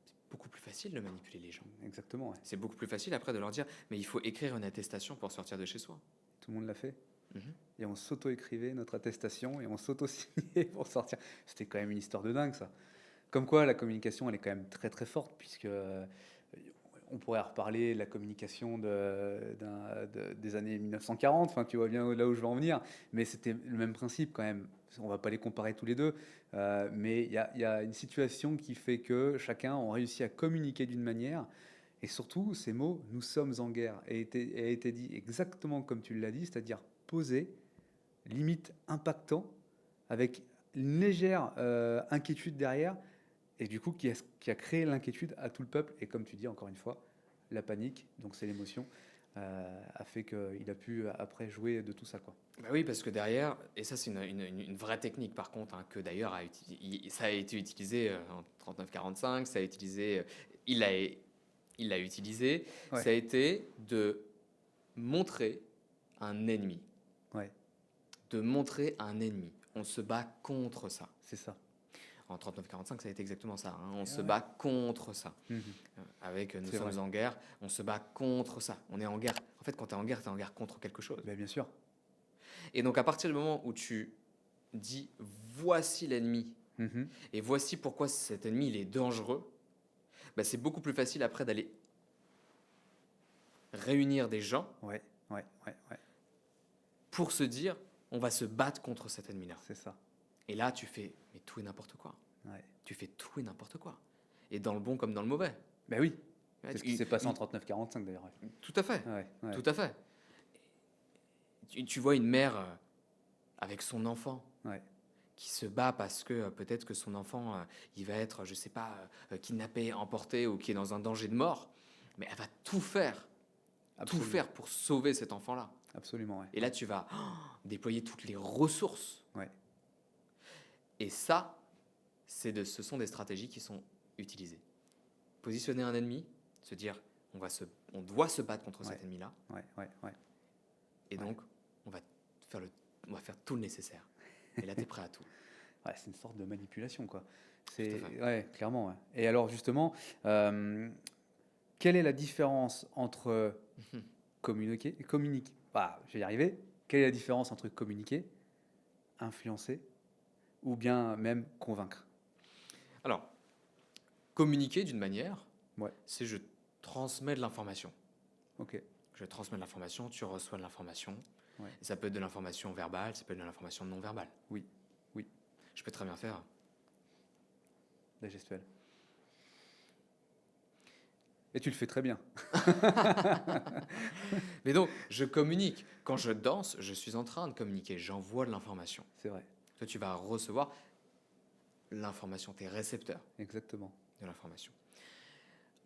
c'est beaucoup plus facile de manipuler les gens. Exactement, ouais. C'est beaucoup plus facile après de leur dire, mais il faut écrire une attestation pour sortir de chez soi. Tout le monde l'a fait. Mhm. Et on s'auto-écrivait notre attestation et on s'auto-signait pour sortir. C'était quand même une histoire de dingue, ça. Comme quoi, la communication, elle est quand même très très forte, puisque on pourrait reparler de la communication des années 1940, enfin, tu vois bien là où je veux en venir, mais c'était le même principe quand même. On va pas les comparer tous les deux, mais il y a une situation qui fait que chacun a réussi à communiquer d'une manière, et surtout, ces mots, nous sommes en guerre, a été dit exactement comme tu l'as dit, c'est-à-dire posé, limite impactant, avec une légère inquiétude derrière, et du coup qui a créé l'inquiétude à tout le peuple. Et comme tu dis, encore une fois, la panique, donc c'est l'émotion, a fait qu'il a pu après jouer de tout ça, quoi. Bah oui, parce que derrière, et ça c'est une vraie technique par contre, hein, que d'ailleurs ça a été utilisé en 39-45, ça a utilisé, il l'a utilisé, Ouais. ça a été de montrer un ennemi. Ouais, De montrer un ennemi. On se bat contre ça. c'est ça. En 39-45, ça a été exactement ça. Hein. On Et se ouais. bat contre ça. Mhm. Avec nous C'est sommes vrai. en guerre, on se bat contre ça. On est en guerre. En fait, quand tu es en guerre contre quelque chose. Ben, bien sûr. Et donc, à partir du moment où tu dis voici l'ennemi Mhm. et voici pourquoi cet ennemi il est dangereux, bah, c'est beaucoup plus facile après d'aller réunir des gens Ouais, ouais, ouais, ouais, pour se dire on va se battre contre cet ennemi-là. c'est ça. Et là, tu fais mais tout et n'importe quoi. Ouais. Tu fais tout et n'importe quoi. Et dans le bon comme dans le mauvais. Ben oui, Ouais, c'est ce qui s'est passé en 39-45 d'ailleurs. Ouais. Tout à fait. Ouais, ouais. Tout à fait. Tu vois une mère avec son enfant Ouais. qui se bat parce que peut-être que son enfant, il va être, je sais pas, kidnappé, emporté ou qui est dans un danger de mort, mais elle va tout faire Absolument. pour sauver cet enfant-là. Absolument, ouais. Et là, tu vas déployer toutes les ressources. Ouais. Et ça, ce sont des stratégies qui sont utilisées. Positionner un ennemi, se dire, on doit se battre contre cet Ouais. ennemi-là, Ouais, ouais, ouais. et donc on va faire tout le nécessaire. Et là, tu es prêt à tout. Ouais, c'est une sorte de manipulation, quoi. Tout à C'est fait. ouais, clairement. Ouais. Et alors justement, quelle est la différence entre communiquer, je vais y arriver. Quelle est la différence entre communiquer, influencer, ou bien même convaincre? Alors, communiquer d'une manière, Ouais. c'est je transmets de l'information. Ok. Je transmets de l'information, tu reçois de l'information. Ouais. Et ça peut être de l'information verbale, ça peut être de l'information non verbale. Oui. Oui. Je peux très bien faire. La gestuelle. Et tu le fais très bien. Mais donc, je communique. Quand je danse, je suis en train de communiquer. J'envoie de l'information. C'est vrai. Toi, tu vas recevoir l'information. Tu es récepteur Exactement. de l'information.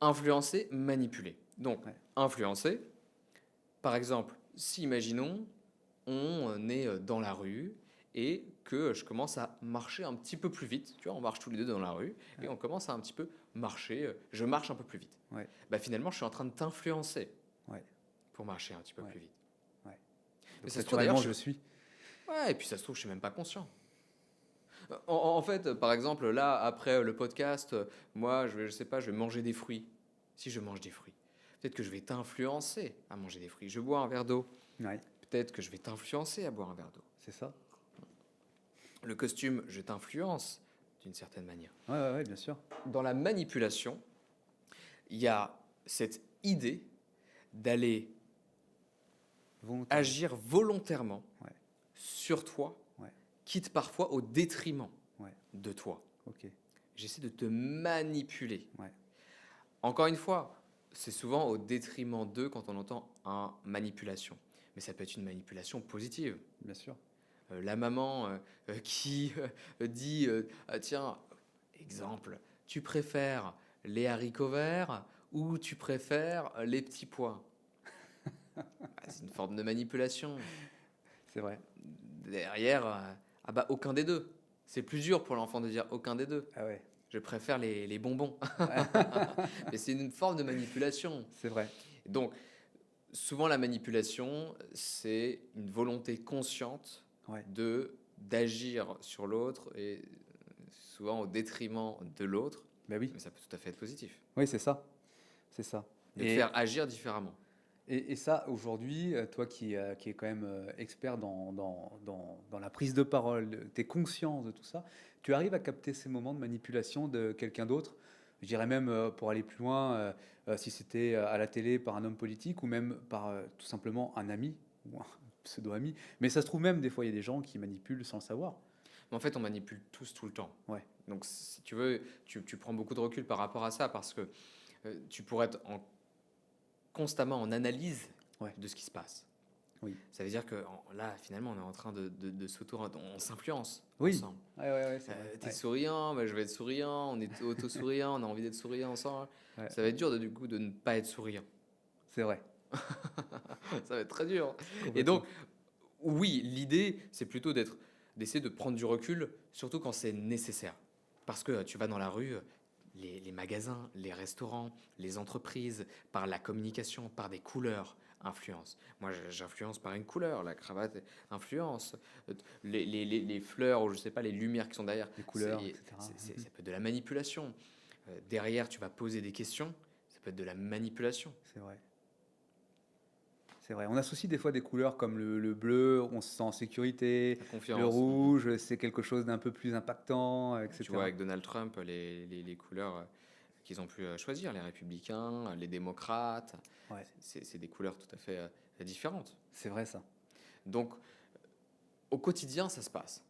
Influencer, manipuler. Donc, Ouais. influencer, par exemple, si imaginons, on est dans la rue et que je commence à marcher un petit peu plus vite. Tu vois, on marche tous les deux dans la rue et on commence à un petit peu marcher. Je marche un peu plus vite. Ouais. Bah, finalement, je suis en train de t'influencer Ouais. pour marcher un petit peu Ouais. plus vite. Ouais. Mais Donc, ça se trouve, naturellement, d'ailleurs, je suis. Ouais, et puis ça se trouve, je suis même pas conscient. En fait, par exemple, là, après le podcast, moi, je sais pas, je vais manger des fruits. Si je mange des fruits, peut-être que je vais t'influencer à manger des fruits. Je bois un verre d'eau. Ouais. Peut-être que je vais t'influencer à boire un verre d'eau. C'est ça. Le costume, je t'influence d'une certaine manière. Ouais, ouais, ouais, bien sûr. Dans la manipulation, il y a cette idée d'aller Volontairement. agir volontairement Ouais. sur toi, Ouais. quitte parfois au détriment Ouais. de toi. Ok. J'essaie de te manipuler. Ouais. Encore une fois, c'est souvent au détriment d'eux quand on entend un manipulation. Mais ça peut être une manipulation positive. Bien sûr. La maman qui dit ah, tiens, exemple, tu préfères les haricots verts ou tu préfères les petits pois? C'est une forme de manipulation. C'est vrai. Derrière, ah bah aucun des deux. C'est plus dur pour l'enfant de dire aucun des deux. Ah ouais. Je préfère les bonbons. Mais c'est une forme de manipulation. C'est vrai. Donc, souvent la manipulation, c'est une volonté consciente Ouais. d'agir sur l'autre et souvent au détriment de l'autre. Bah oui. Mais ça peut tout à fait être positif. Oui, c'est ça. C'est ça. De te faire agir différemment. Et ça, aujourd'hui, toi qui es quand même expert dans la prise de parole, tu es conscient de tout ça, tu arrives à capter ces moments de manipulation de quelqu'un d'autre? Je dirais même, pour aller plus loin, si c'était à la télé par un homme politique ou même par tout simplement un ami ou un pseudo-ami. Mais ça se trouve même, des fois, il y a des gens qui manipulent sans le savoir. Mais en fait, on manipule tous tout le temps. Ouais. Donc, si tu veux, tu prends beaucoup de recul par rapport à ça parce que tu pourrais être constamment en analyse Ouais. de ce qui se passe. Oui. Ça veut dire que là, finalement, on est en train de on s'influence Oui. ensemble. Ouais, c'est vrai. T'es Ouais. souriant, bah, je vais être souriant, on est auto-souriant, on a envie d'être souriant ensemble. Ouais. Ça va être dur du coup de ne pas être souriant. C'est vrai. Ça va être très dur. Et Complètement. donc, oui, l'idée, c'est plutôt d'essayer de prendre du recul, surtout quand c'est nécessaire. Parce que tu vas dans la rue, les magasins, les restaurants, les entreprises, par la communication, par des couleurs, influence. Moi, j'influence par une couleur, la cravate influence. Les fleurs, ou je sais pas, les lumières qui sont derrière, Les couleurs, etc. ça peut être de la manipulation. Derrière, tu vas poser des questions, ça peut être de la manipulation. C'est vrai. C'est vrai. On associe des fois des couleurs comme le bleu, on se sent en sécurité. La confiance. Le rouge, c'est quelque chose d'un peu plus impactant, Tu etc. vois, avec Donald Trump, les couleurs qu'ils ont pu choisir, les républicains, les démocrates, Ouais, c'est des couleurs tout à fait différentes. c'est vrai ça. Donc, au quotidien, ça se passe.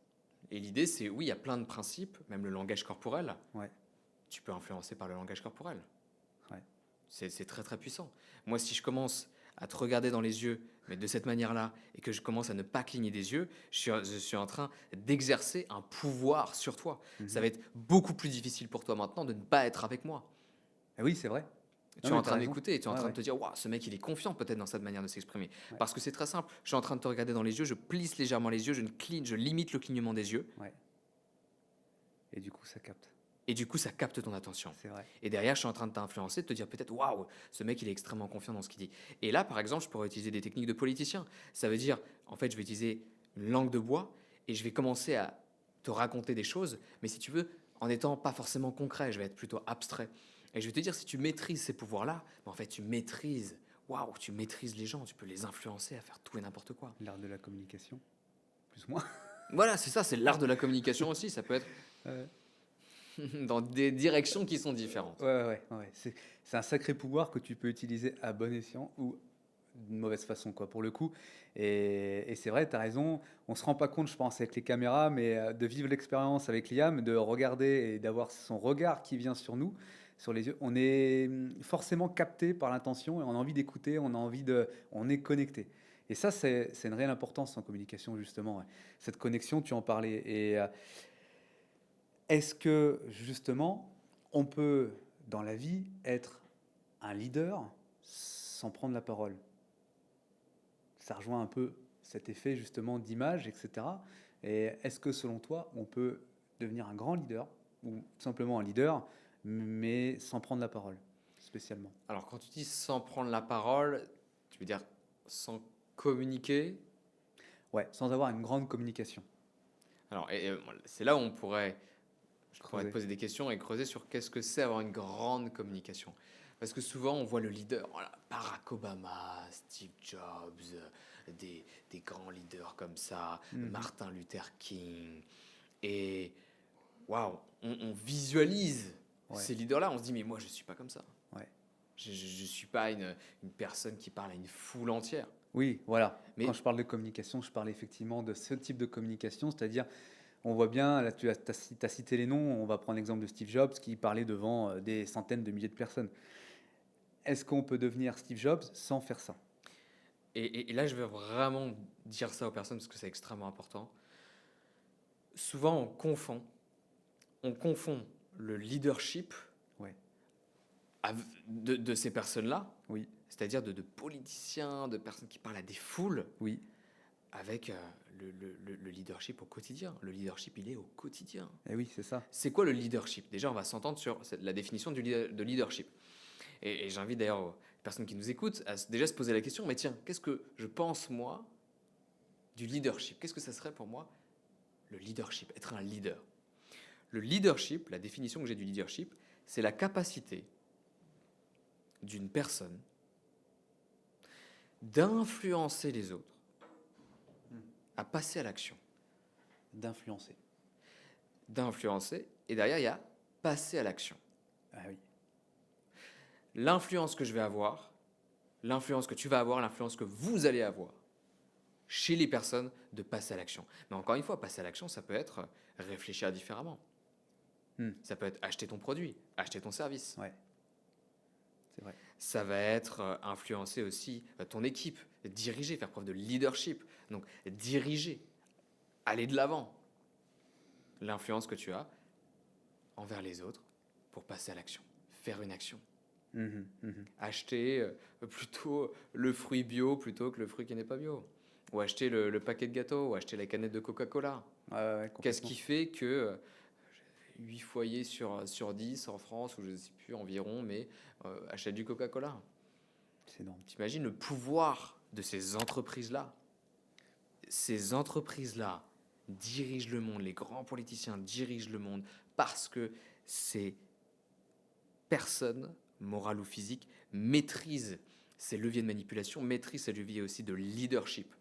Et l'idée, c'est, oui, il y a plein de principes, même le langage corporel. Ouais, Tu peux influencer par le langage corporel. ouais. C'est très, très puissant. Moi, si je commence à te regarder dans les yeux, mais de cette manière-là, et que je commence à ne pas cligner des yeux, je suis en train d'exercer un pouvoir sur toi. Ça va être beaucoup plus difficile pour toi maintenant de ne pas être avec moi. Ah oui, c'est vrai. Tu es Non, en mais train t'as de raison. m'écouter, tu es en Ouais, train ouais. de te dire, waouh, ce mec, il est confiant peut-être dans cette manière de s'exprimer. Ouais. Parce que c'est très simple. Je suis en train de te regarder dans les yeux, je plisse légèrement les yeux, je limite le clignement des yeux, Ouais. Et du coup, ça capte. et du coup, ça capte ton attention. C'est vrai. Et derrière, je suis en train de t'influencer, de te dire peut-être, waouh, ce mec, il est extrêmement confiant dans ce qu'il dit. Et là, par exemple, je pourrais utiliser des techniques de politicien. Ça veut dire, en fait, je vais utiliser une langue de bois et je vais commencer à te raconter des choses, mais si tu veux, en étant pas forcément concret, je vais être plutôt abstrait. Et je vais te dire, si tu maîtrises ces pouvoirs-là, en fait, tu maîtrises les gens, tu peux les influencer à faire tout et n'importe quoi. L'art de la communication, plus ou moins. Voilà, c'est ça, c'est l'art de la communication aussi. Ça peut être Ouais, dans des directions qui sont différentes. ouais. C'est un sacré pouvoir que tu peux utiliser à bon escient ou d'une mauvaise façon, quoi, pour le coup. Et c'est vrai, tu as raison. On se rend pas compte, je pense, avec les caméras, mais de vivre l'expérience avec Liam, de regarder et d'avoir son regard qui vient sur nous, sur les yeux, on est forcément capté par l'intention et on a envie d'écouter, on est connecté. Et ça, c'est une réelle importance en communication, justement. Ouais. Cette connexion, tu en parlais. Et est-ce que, justement, on peut, dans la vie, être un leader sans prendre la parole? Ça rejoint un peu cet effet justement d'image, etc. Et est-ce que selon toi, on peut devenir un grand leader ou tout simplement un leader, mais sans prendre la parole spécialement? Alors, quand tu dis sans prendre la parole, tu veux dire sans communiquer. Ouais, sans avoir une grande communication. Alors, c'est là où je pourrais te Creuser. poser des questions et creuser sur qu'est-ce que c'est avoir une grande communication. Parce que souvent, on voit le leader, voilà, Barack Obama, Steve Jobs, des grands leaders comme ça, Mhm. Martin Luther King. Et waouh, on visualise Ouais. ces leaders-là, on se dit, mais moi, je ne suis pas comme ça. Ouais. Je ne suis pas une personne qui parle à une foule entière. Oui, voilà. Mais Quand je parle de communication, je parle effectivement de ce type de communication, c'est-à-dire, on voit bien, là tu as cité les noms, on va prendre l'exemple de Steve Jobs qui parlait devant des centaines de milliers de personnes. Est-ce qu'on peut devenir Steve Jobs sans faire ça? et là, je veux vraiment dire ça aux personnes parce que c'est extrêmement important. Souvent, on confond le leadership Ouais. de ces personnes-là, Oui, c'est-à-dire de politiciens, de personnes qui parlent à des foules, oui, avec le leadership au quotidien. Le leadership, il est au quotidien. et oui, c'est ça. C'est quoi le leadership? Déjà, on va s'entendre sur la définition de leadership. Et j'invite d'ailleurs les personnes qui nous écoutent à déjà se poser la question, mais tiens, qu'est-ce que je pense, moi, du leadership? Qu'est-ce que ça serait pour moi, le leadership, être un leader? Le leadership, la définition que j'ai du leadership, c'est la capacité d'une personne d'influencer les autres à passer à l'action. D'influencer. D'influencer, et derrière, il y a passer à l'action. Ah oui, L'influence que je vais avoir, l'influence que tu vas avoir, l'influence que vous allez avoir chez les personnes, de passer à l'action. Mais encore une fois, passer à l'action, ça peut être réfléchir différemment. Ça peut être acheter ton produit, acheter ton service. ouais, c'est vrai. Ça va être influencer aussi ton équipe, diriger, faire preuve de leadership. Donc diriger, aller de l'avant. L'influence que tu as envers les autres pour passer à l'action, faire une action. Mhm, mhm. Acheter plutôt le fruit bio plutôt que le fruit qui n'est pas bio. Ou acheter le paquet de gâteaux, ou acheter la canette de Coca-Cola. Ouais, ouais, ouais, Qu'est-ce complètement. qui fait que 8 foyers sur 10 en France, ou je ne sais plus environ, mais achètent du Coca-Cola? C'est énorme. T'imagines le pouvoir de ces entreprises-là? Ces entreprises-là dirigent le monde, les grands politiciens dirigent le monde parce que ces personnes, morales ou physiques, maîtrisent ces leviers de manipulation, maîtrisent ces leviers aussi de leadership.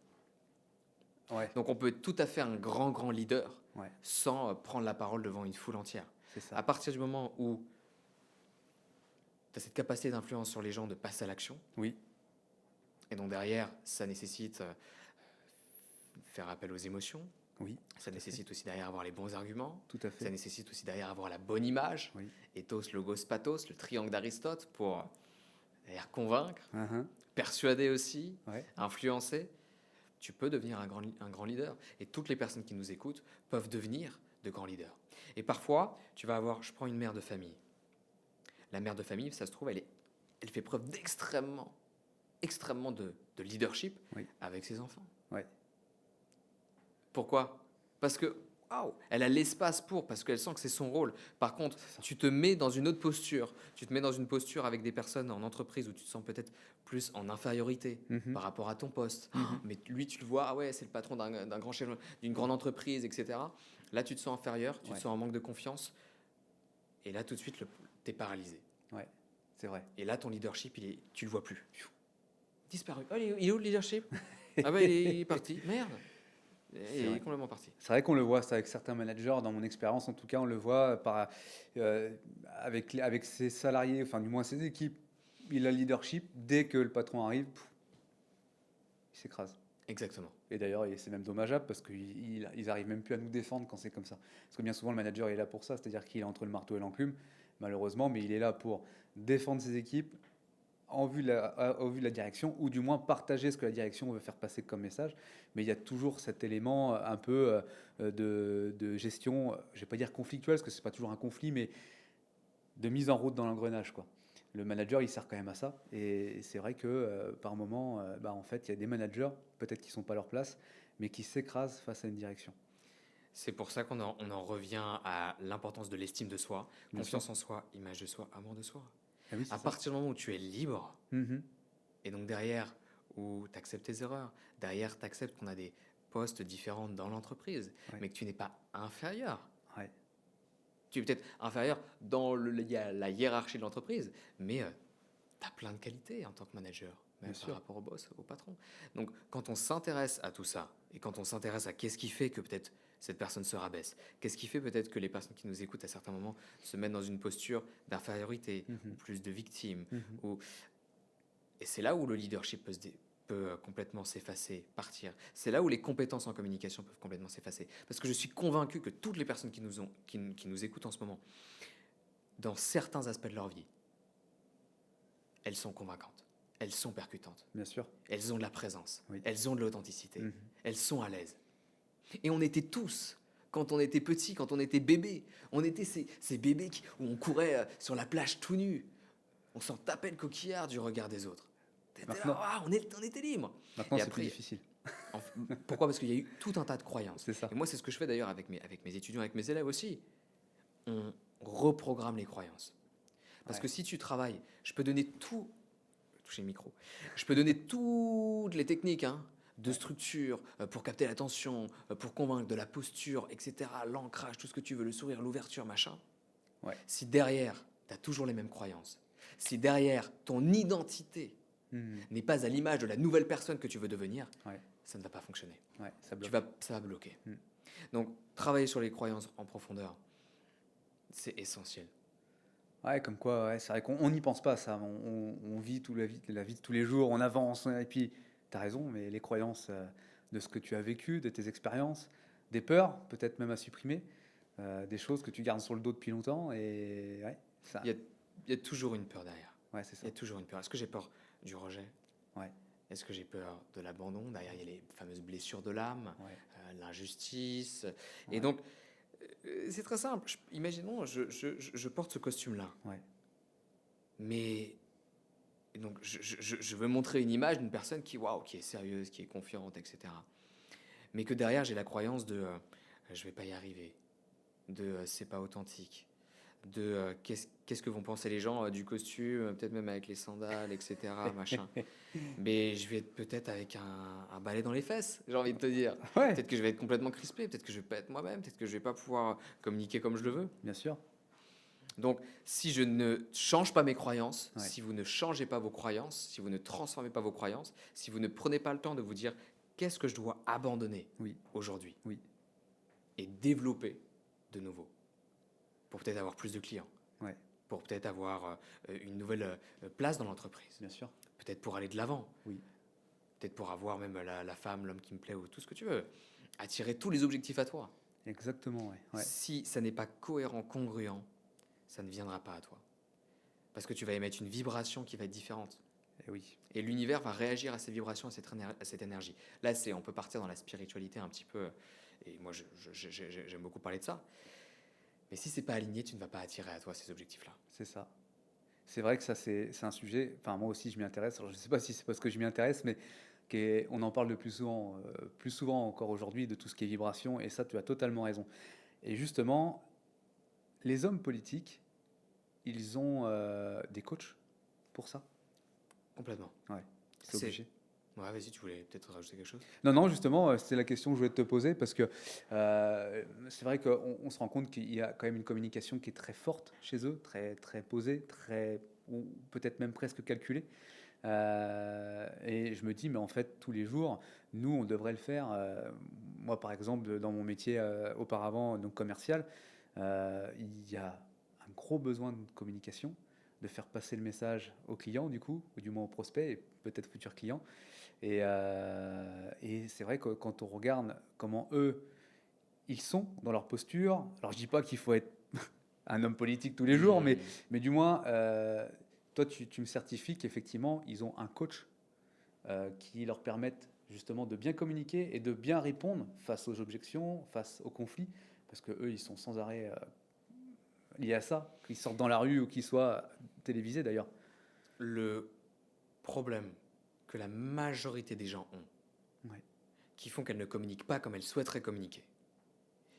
Ouais, Donc on peut être tout à fait un grand leader ouais, sans prendre la parole devant une foule entière. c'est ça. À partir du moment où tu as cette capacité d'influence sur les gens de passer à l'action, Oui, et donc derrière, ça nécessite faire appel aux émotions, oui, ça nécessite aussi derrière avoir les bons arguments, tout à ça fait. nécessite aussi derrière avoir la bonne image, Oui. ethos, logos, pathos, le triangle d'Aristote pour derrière convaincre, Mhm, persuader aussi, ouais, influencer. Tu peux devenir un grand leader. Et toutes les personnes qui nous écoutent peuvent devenir de grands leaders. Et parfois, tu vas avoir, je prends une mère de famille. La mère de famille, ça se trouve, elle fait preuve extrêmement de leadership oui, avec ses enfants. ouais, Pourquoi? Parce que, waouh, elle a l'espace parce qu'elle sent que c'est son rôle. Par contre, c'est ça. tu te mets dans une autre posture. Tu te mets dans une posture avec des personnes en entreprise où tu te sens peut-être plus en infériorité Mhm, par rapport à ton poste. mhm. Mais lui, tu le vois, ah ouais, c'est le patron d'un grand chef, d'une grande entreprise, etc. Là, tu te sens inférieur, tu Ouais. te sens en manque de confiance. Et là, tout de suite, tu es paralysé. Ouais, c'est vrai. Et là, ton leadership, tu le vois plus. Disparu. Oh, il est où le leadership? Ah bah, il est parti. Merde. Il est vrai. complètement parti. C'est vrai qu'on le voit ça avec certains managers, dans mon expérience en tout cas, on le voit avec ses salariés, enfin du moins ses équipes. Il a le leadership, dès que le patron arrive, il s'écrase. Exactement. Et d'ailleurs, c'est même dommageable parce qu'ils n'arrivent même plus à nous défendre quand c'est comme ça. Parce que bien souvent, le manager est là pour ça, c'est-à-dire qu'il est entre le marteau et l'enclume, malheureusement, mais il est là pour défendre ses équipes au vu de la direction, ou du moins partager ce que la direction veut faire passer comme message. Mais il y a toujours cet élément un peu de gestion, je ne vais pas dire conflictuelle, parce que ce n'est pas toujours un conflit, mais de mise en route dans l'engrenage, quoi. Le manager, il sert quand même à ça. Et c'est vrai que par moment, en fait, il y a des managers, peut-être qui ne sont pas à leur place, mais qui s'écrasent face à une direction. C'est pour ça on en revient à l'importance de l'estime de soi, Bien confiance sûr. en soi, image de soi, amour de soi. Ah oui, c'est À ça. partir du moment où tu es libre, Mhm. et donc derrière, où tu acceptes tes erreurs, derrière, tu acceptes qu'on a des postes différents dans l'entreprise, Ouais. mais que tu n'es pas inférieur. Ouais. Tu es peut-être inférieur dans la hiérarchie de l'entreprise, mais tu as plein de qualités en tant que manager, même Bien par sûr. rapport au boss, au patron. Donc, quand on s'intéresse à tout ça, et quand on s'intéresse à qu'est-ce qui fait que peut-être cette personne se rabaisse, qu'est-ce qui fait peut-être que les personnes qui nous écoutent à certains moments se mettent dans une posture d'infériorité, ou plus de victime, ou... et c'est là où le leadership peut complètement s'effacer, partir. C'est là où les compétences en communication peuvent complètement s'effacer. Parce que je suis convaincu que toutes les personnes qui nous écoutent en ce moment, dans certains aspects de leur vie, elles sont convaincantes, elles sont percutantes, Bien sûr. elles ont de la présence, Oui. elles ont de l'authenticité, Mhm. elles sont à l'aise. Et on était tous, quand on était petit, quand on était bébé, on était ces bébés où on courait sur la plage tout nu. On s'en tapait le coquillard du regard des autres. T'étais Maintenant- là, ah, on était libre. Maintenant, Et c'est plus après, difficile. Pourquoi? Parce qu'il y a eu tout un tas de croyances. C'est ça. Et moi, c'est ce que je fais d'ailleurs avec mes étudiants, avec mes élèves aussi. On reprogramme les croyances. Parce Ouais. que si tu travailles, je peux donner tout, toucher le micro, je peux donner toutes les techniques de structure pour capter l'attention, pour convaincre, de la posture, etc., l'ancrage, tout ce que tu veux, le sourire, l'ouverture, machin. Ouais. Si derrière, tu as toujours les mêmes croyances, si derrière, ton identité Mhm. n'est pas à l'image de la nouvelle personne que tu veux devenir, Ouais. ça ne va pas fonctionner. Ouais, ça bloque. Ça va bloquer. Mm. Donc, travailler sur les croyances en profondeur, c'est essentiel. Ouais, comme quoi, ouais, c'est vrai qu'on n'y pense pas, ça. On vit la vie de tous les jours, on avance. Et puis, tu as raison, mais les croyances de ce que tu as vécu, de tes expériences, des peurs, peut-être même à supprimer, des choses que tu gardes sur le dos depuis longtemps. Et ouais, ça. Il y a toujours une peur derrière. Ouais, c'est Il ça. y a toujours une peur. Est-ce que j'ai peur du rejet? Ouais, Est-ce que j'ai peur de l'abandon? Derrière, il y a les fameuses blessures de l'âme, ouais, l'injustice. Ouais. Et donc, c'est très simple. Imaginons, je porte ce costume-là. ouais, Mais et donc, je veux montrer une image d'une personne qui est sérieuse, qui est confiante, etc. Mais que derrière, j'ai la croyance de je vais pas y arriver, de c'est pas authentique, de qu'est-ce que vont penser les gens du costume, peut-être même avec les sandales, etc. machin. Mais je vais être peut-être avec un balai dans les fesses, j'ai envie de te dire. ouais, Peut-être que je vais être complètement crispé, peut-être que je vais pas être moi-même, peut-être que je vais pas pouvoir communiquer comme je le veux. bien sûr. Donc, si je ne change pas mes croyances, Ouais. si vous ne changez pas vos croyances, si vous ne transformez pas vos croyances, si vous ne prenez pas le temps de vous dire qu'est-ce que je dois abandonner Oui, aujourd'hui oui, et développer de nouveau pour peut-être avoir plus de clients, ouais, pour peut-être avoir une nouvelle place dans l'entreprise, bien sûr. peut-être pour aller de l'avant, Oui, peut-être pour avoir même la femme, l'homme qui me plaît ou tout ce que tu veux, attirer tous les objectifs à toi. exactement. Ouais, ouais, Si ça n'est pas cohérent, congruent, ça ne viendra pas à toi. Parce que tu vas émettre une vibration qui va être différente. et oui, Et l'univers va réagir à ces vibrations, à cette énergie. Là, on peut partir dans la spiritualité un petit peu. Et moi, j'aime beaucoup parler de ça. Mais si c'est pas aligné, tu ne vas pas attirer à toi ces objectifs-là. c'est ça. C'est vrai que ça, c'est un sujet. Enfin, moi aussi, je m'y intéresse. Alors, je ne sais pas si c'est parce que je m'y intéresse, mais on en parle de plus souvent encore aujourd'hui, de tout ce qui est vibration. Et ça, tu as totalement raison. Et justement, les hommes politiques, ils ont des coachs pour ça. Complètement. Ouais, c'est obligé. Ouais, vas-y, tu voulais peut-être rajouter quelque chose? Non, non, justement, c'était la question que je voulais te poser parce que c'est vrai qu'on se rend compte qu'il y a quand même une communication qui est très forte chez eux, très, très posée, ou peut-être même presque calculée. Et je me dis, mais en fait, tous les jours, nous, on devrait le faire. Moi, par exemple, dans mon métier auparavant, donc commercial, il y a un gros besoin de communication, de faire passer le message aux clients, du coup, ou du moins aux prospects et peut-être futurs clients. Et c'est vrai que quand on regarde comment eux, ils sont dans leur posture, alors je dis pas qu'il faut être un homme politique tous les jours, mais du moins, toi, tu me certifies qu'effectivement, ils ont un coach qui leur permette justement de bien communiquer et de bien répondre face aux objections, face aux conflits, parce que eux, ils sont sans arrêt liés à ça, qu'ils sortent dans la rue ou qu'ils soient télévisés d'ailleurs. Le problème que la majorité des gens ont, Ouais. qui font qu'elles ne communiquent pas comme elles souhaiteraient communiquer,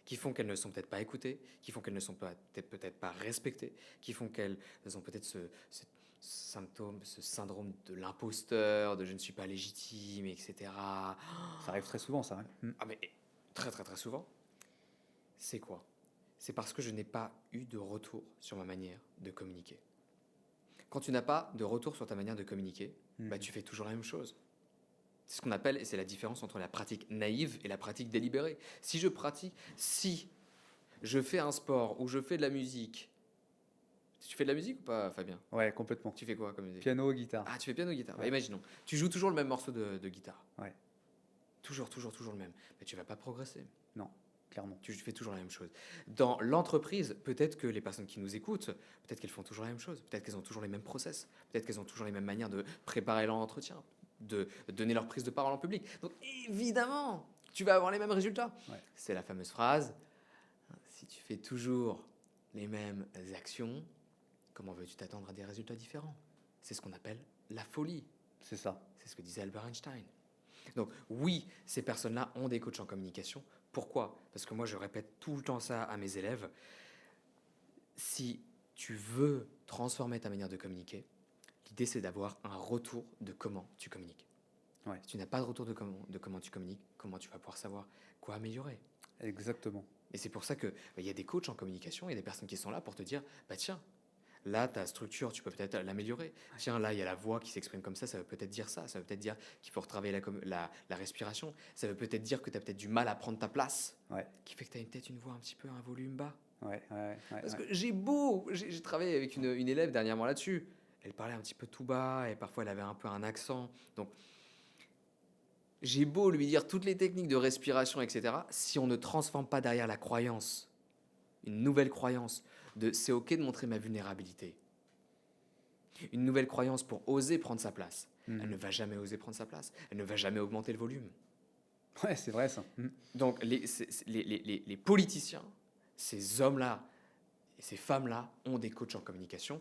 qui font qu'elles ne sont peut-être pas écoutées, qui font qu'elles ne sont peut-être pas respectées, qui font qu'elles ont peut-être ce syndrome de l'imposteur, de je ne suis pas légitime, etc. Ça arrive très souvent, ça. Ouais. Ah mais très très très souvent, c'est quoi? C'est parce que je n'ai pas eu de retour sur ma manière de communiquer. Quand tu n'as pas de retour sur ta manière de communiquer, bah, tu fais toujours la même chose. C'est ce qu'on appelle, et c'est la différence entre la pratique naïve et la pratique délibérée. Si je fais un sport ou je fais de la musique, tu fais de la musique ou pas, Fabien? Ouais, complètement. Tu fais quoi comme musique? Piano, guitare. Ah, tu fais piano, guitare. Bah, Ouais. imaginons, tu joues toujours le même morceau de guitare. Ouais. Toujours le même. Mais tu vas pas progresser. Non, clairement. Tu fais toujours la même chose. Dans l'entreprise, peut-être que les personnes qui nous écoutent, peut-être qu'elles font toujours la même chose. Peut-être qu'elles ont toujours les mêmes process. Peut-être qu'elles ont toujours les mêmes manières de préparer leur entretien, de donner leur prise de parole en public. Donc évidemment, tu vas avoir les mêmes résultats. Ouais. C'est la fameuse phrase, si tu fais toujours les mêmes actions, comment veux-tu t'attendre à des résultats différents? C'est ce qu'on appelle la folie. C'est ça. C'est ce que disait Albert Einstein. Donc oui, ces personnes-là ont des coachs en communication. Pourquoi? Parce que moi, je répète tout le temps ça à mes élèves. Si tu veux transformer ta manière de communiquer, l'idée, c'est d'avoir un retour de comment tu communiques. Ouais. Si tu n'as pas de retour de comment tu communiques, comment tu vas pouvoir savoir quoi améliorer? Exactement. Et c'est pour ça qu'il y a des coachs en communication, il y a des personnes qui sont là pour te dire, bah tiens, là, ta structure, tu peux peut-être l'améliorer. Tiens, là, il y a la voix qui s'exprime comme ça veut peut-être dire ça. Ça veut peut-être dire qu'il faut retravailler la respiration. Ça veut peut-être dire que tu as peut-être du mal à prendre ta place, Ouais. qui fait que tu as peut-être une voix un petit peu, un volume bas. Ouais. Parce que j'ai travaillé avec une élève dernièrement là-dessus. Elle parlait un petit peu tout bas et parfois elle avait un peu un accent. Donc, j'ai beau lui dire toutes les techniques de respiration, etc. Si on ne transforme pas derrière la croyance, une nouvelle croyance de c'est ok de montrer ma vulnérabilité, une nouvelle croyance pour oser prendre sa place, elle ne va jamais oser prendre sa place, elle ne va jamais augmenter le volume. Ouais, c'est vrai ça. Donc les politiciens, ces hommes-là et ces femmes-là ont des coachs en communication.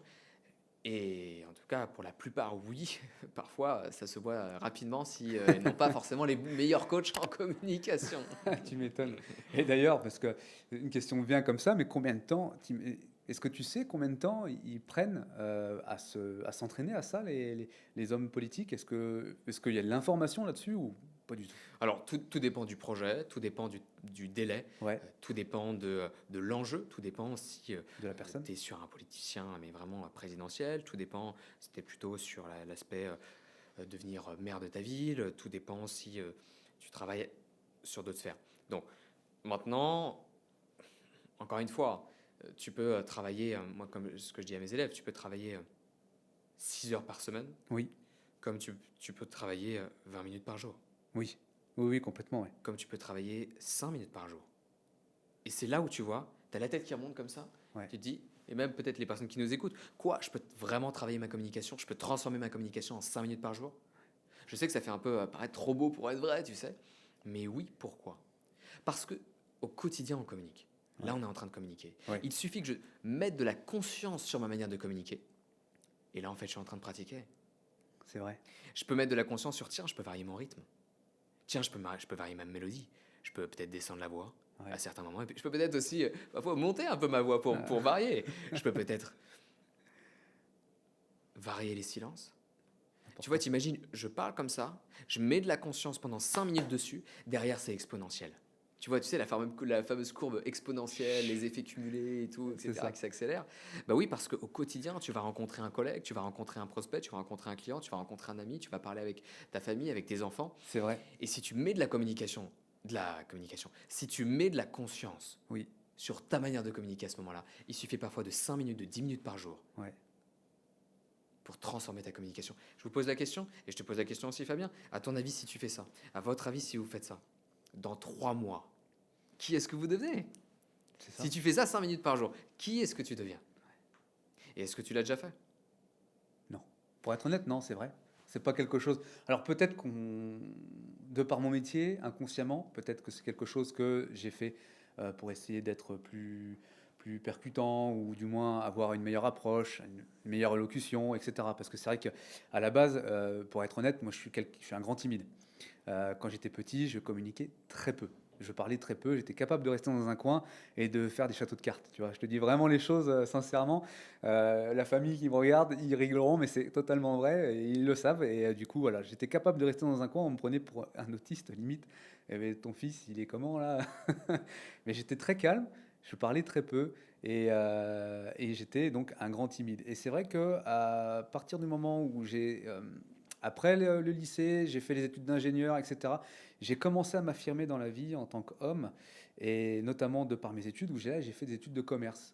Et en tout cas, pour la plupart, oui. Parfois, ça se voit rapidement si ils n'ont pas forcément les meilleurs coachs en communication. Tu m'étonnes. Et d'ailleurs, parce que une question vient comme ça, mais combien de temps est-ce que tu sais combien de temps ils prennent à s'entraîner à ça, les hommes politiques? Est-ce qu'il y a de l'information là-dessus ou pas du tout? Alors, tout dépend du projet, tout dépend du délai, Ouais, tout dépend de l'enjeu, tout dépend si de la personne. tu es sur un politicien, mais vraiment présidentiel, tout dépend si tu es plutôt sur l'aspect devenir maire de ta ville, tout dépend si tu travailles sur d'autres sphères. Donc, maintenant, encore une fois, tu peux travailler, moi, comme ce que je dis à mes élèves, tu peux travailler 6 heures par semaine, Oui, comme tu peux travailler 20 minutes par jour, oui, oui, complètement, ouais. comme tu peux travailler 5 minutes par jour. Et c'est là où tu vois, tu as la tête qui remonte comme ça, Ouais. tu te dis, et même peut-être les personnes qui nous écoutent, quoi, je peux vraiment travailler ma communication, je peux transformer ma communication en 5 minutes par jour? Je sais que ça fait un peu paraître trop beau pour être vrai, tu sais, mais oui, pourquoi? Parce que au quotidien, on communique. Là, Ouais. on est en train de communiquer. Ouais. Il suffit que je mette de la conscience sur ma manière de communiquer. Et là, en fait, je suis en train de pratiquer. C'est vrai. Je peux mettre de la conscience sur, tiens, je peux varier mon rythme. Tiens, je peux varier ma mélodie. Je peux peut-être descendre la voix Ouais. à certains moments. Et puis, je peux peut-être aussi, parfois, monter un peu ma voix pour varier. Je peux peut-être varier les silences. Tu vois, t'imagines, je parle comme ça, je mets de la conscience pendant 5 minutes dessus, derrière c'est exponentiel. Tu vois, tu sais, la fameuse courbe exponentielle, les effets cumulés et tout, C'est etc., ça. qui s'accélèrent. Bah oui, parce qu'au quotidien, tu vas rencontrer un collègue, tu vas rencontrer un prospect, tu vas rencontrer un client, tu vas rencontrer un ami, tu vas parler avec ta famille, avec tes enfants. C'est vrai. Et si tu mets de la communication, si tu mets de la conscience Oui. sur ta manière de communiquer à ce moment-là, il suffit parfois de 5 minutes, de 10 minutes par jour Ouais. pour transformer ta communication. Je vous pose la question, et je te pose la question aussi, Fabien. À ton avis, si tu fais ça, à votre avis, si vous faites ça, dans 3 mois, qui est-ce que vous devenez? C'est ça. Si tu fais ça 5 minutes par jour, qui est-ce que tu deviens? Et est-ce que tu l'as déjà fait? Non. Pour être honnête, non, c'est vrai. C'est pas quelque chose. Alors peut-être de par mon métier, inconsciemment, peut-être que c'est quelque chose que j'ai fait pour essayer d'être plus percutant ou du moins avoir une meilleure approche, une meilleure élocution, etc. Parce que c'est vrai qu'à la base, pour être honnête, moi je suis un grand timide. Quand j'étais petit, je communiquais très peu. Je parlais très peu, j'étais capable de rester dans un coin et de faire des châteaux de cartes. Tu vois, je te dis vraiment les choses sincèrement. La famille qui me regarde, ils rigoleront, mais c'est totalement vrai et ils le savent. Et du coup, voilà, j'étais capable de rester dans un coin. On me prenait pour un autiste limite. Et ton fils, il est comment là? Mais j'étais très calme. Je parlais très peu et j'étais donc un grand timide. Et c'est vrai que à partir du moment où après le lycée, j'ai fait les études d'ingénieur, etc. J'ai commencé à m'affirmer dans la vie en tant qu'homme, et notamment de par mes études, où j'ai fait des études de commerce.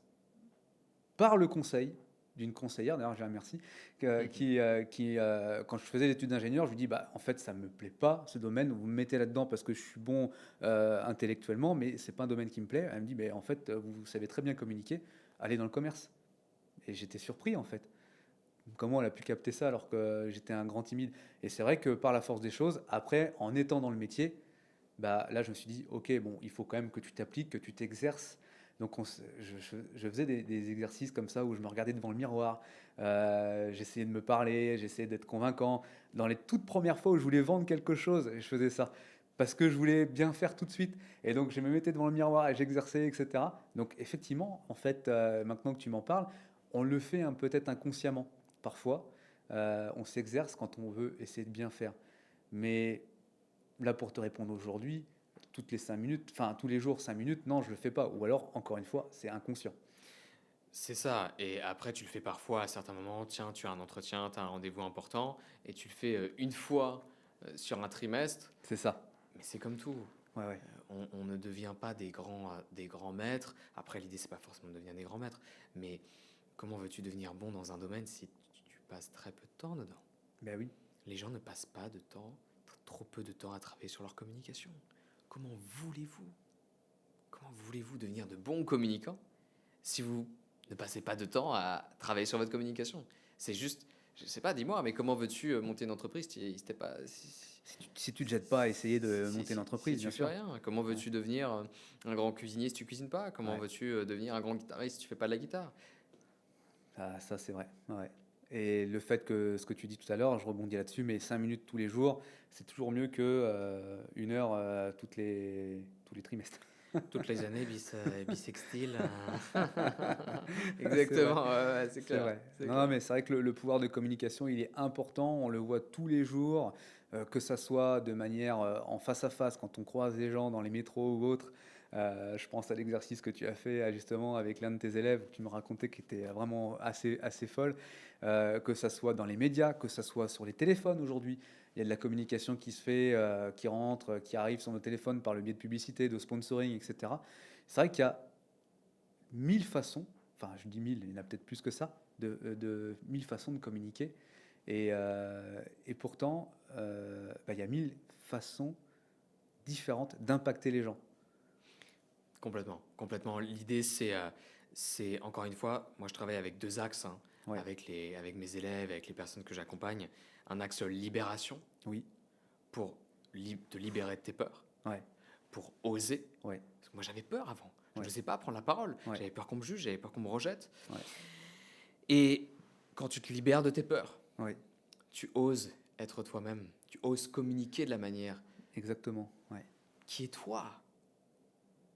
Par le conseil d'une conseillère, d'ailleurs je la remercie, quand je faisais l'étude d'ingénieur, je lui dis, bah, en fait, ça ne me plaît pas, ce domaine, vous me mettez là-dedans parce que je suis bon intellectuellement, mais ce n'est pas un domaine qui me plaît. Elle me dit, bah, en fait, vous savez très bien communiquer, allez dans le commerce. Et j'étais surpris, en fait. Comment elle a pu capter ça alors que j'étais un grand timide? Et c'est vrai que par la force des choses, après, en étant dans le métier, bah, là, je me suis dit, ok, bon, il faut quand même que tu t'appliques, que tu t'exerces Donc je faisais des exercices comme ça où je me regardais devant le miroir, j'essayais de me parler, j'essayais d'être convaincant. Dans les toutes premières fois où je voulais vendre quelque chose, je faisais ça parce que je voulais bien faire tout de suite. Et donc je me mettais devant le miroir et j'exerçais, etc. Donc effectivement, en fait, maintenant que tu m'en parles, on le fait peut-être inconsciemment. Parfois, on s'exerce quand on veut essayer de bien faire. Mais là, pour te répondre aujourd'hui, toutes les 5 minutes, enfin tous les jours 5 minutes, non, je le fais pas. Ou alors, encore une fois, c'est inconscient. C'est ça. Et après, tu le fais parfois à certains moments. Tiens, tu as un entretien, tu as un rendez-vous important, et tu le fais une fois sur un trimestre. C'est ça. Mais c'est comme tout. Ouais, ouais. On ne devient pas des grands maîtres. Après, l'idée, c'est pas forcément de devenir des grands maîtres. Mais comment veux-tu devenir bon dans un domaine si tu passes très peu de temps dedans? Ben oui. Les gens ne passent pas de temps, trop peu de temps à travailler sur leur communication. Comment voulez-vous, comment voulez-vous devenir de bons communicants si vous ne passez pas de temps à travailler sur votre communication? C'est juste, je sais pas, dis-moi, mais comment veux-tu monter une entreprise si t'es pas, Si tu te jettes pas à essayer de monter une entreprise, si bien tu fais sûr. rien? Comment veux-tu devenir un grand cuisinier si tu cuisines pas? Comment Ouais. veux-tu devenir un grand guitariste si tu fais pas de la guitare? Ça c'est vrai. Ouais. Et le fait que ce que tu dis tout à l'heure, je rebondis là-dessus, mais 5 minutes tous les jours, c'est toujours mieux que 1 heure tous les trimestres. Toutes les années bisextile. C'est vrai. Exactement, ouais, ouais, c'est C'est clair, vrai. c'est Non, clair. mais c'est vrai que le pouvoir de communication, il est important. On le voit tous les jours, que ça soit de manière en face à face, quand on croise les gens dans les métros ou autres. Je pense à l'exercice que tu as fait justement avec l'un de tes élèves, que tu me racontais qui était vraiment assez folle. Que ça soit dans les médias, que ça soit sur les téléphones aujourd'hui. Il y a de la communication qui se fait, qui rentre, qui arrive sur nos téléphones par le biais de publicité, de sponsoring, etc. C'est vrai qu'il y a 1000 façons, enfin je dis 1000, il y en a peut-être plus que ça, de 1000 façons de communiquer. Et pourtant, il y a 1000 façons différentes d'impacter les gens. Complètement, complètement. L'idée, c'est encore une fois, moi je travaille avec deux axes, hein, Ouais. avec mes élèves, avec les personnes que j'accompagne. Un axe libération Oui, pour te libérer de tes peurs, ouais, pour oser. ouais, Parce que moi j'avais peur avant, je ouais, n'osais pas prendre la parole, ouais, j'avais peur qu'on me juge, j'avais peur qu'on me rejette. ouais, Et quand tu te libères de tes peurs, ouais, tu oses être toi-même, tu oses communiquer de la manière exactement. Ouais, qui est toi.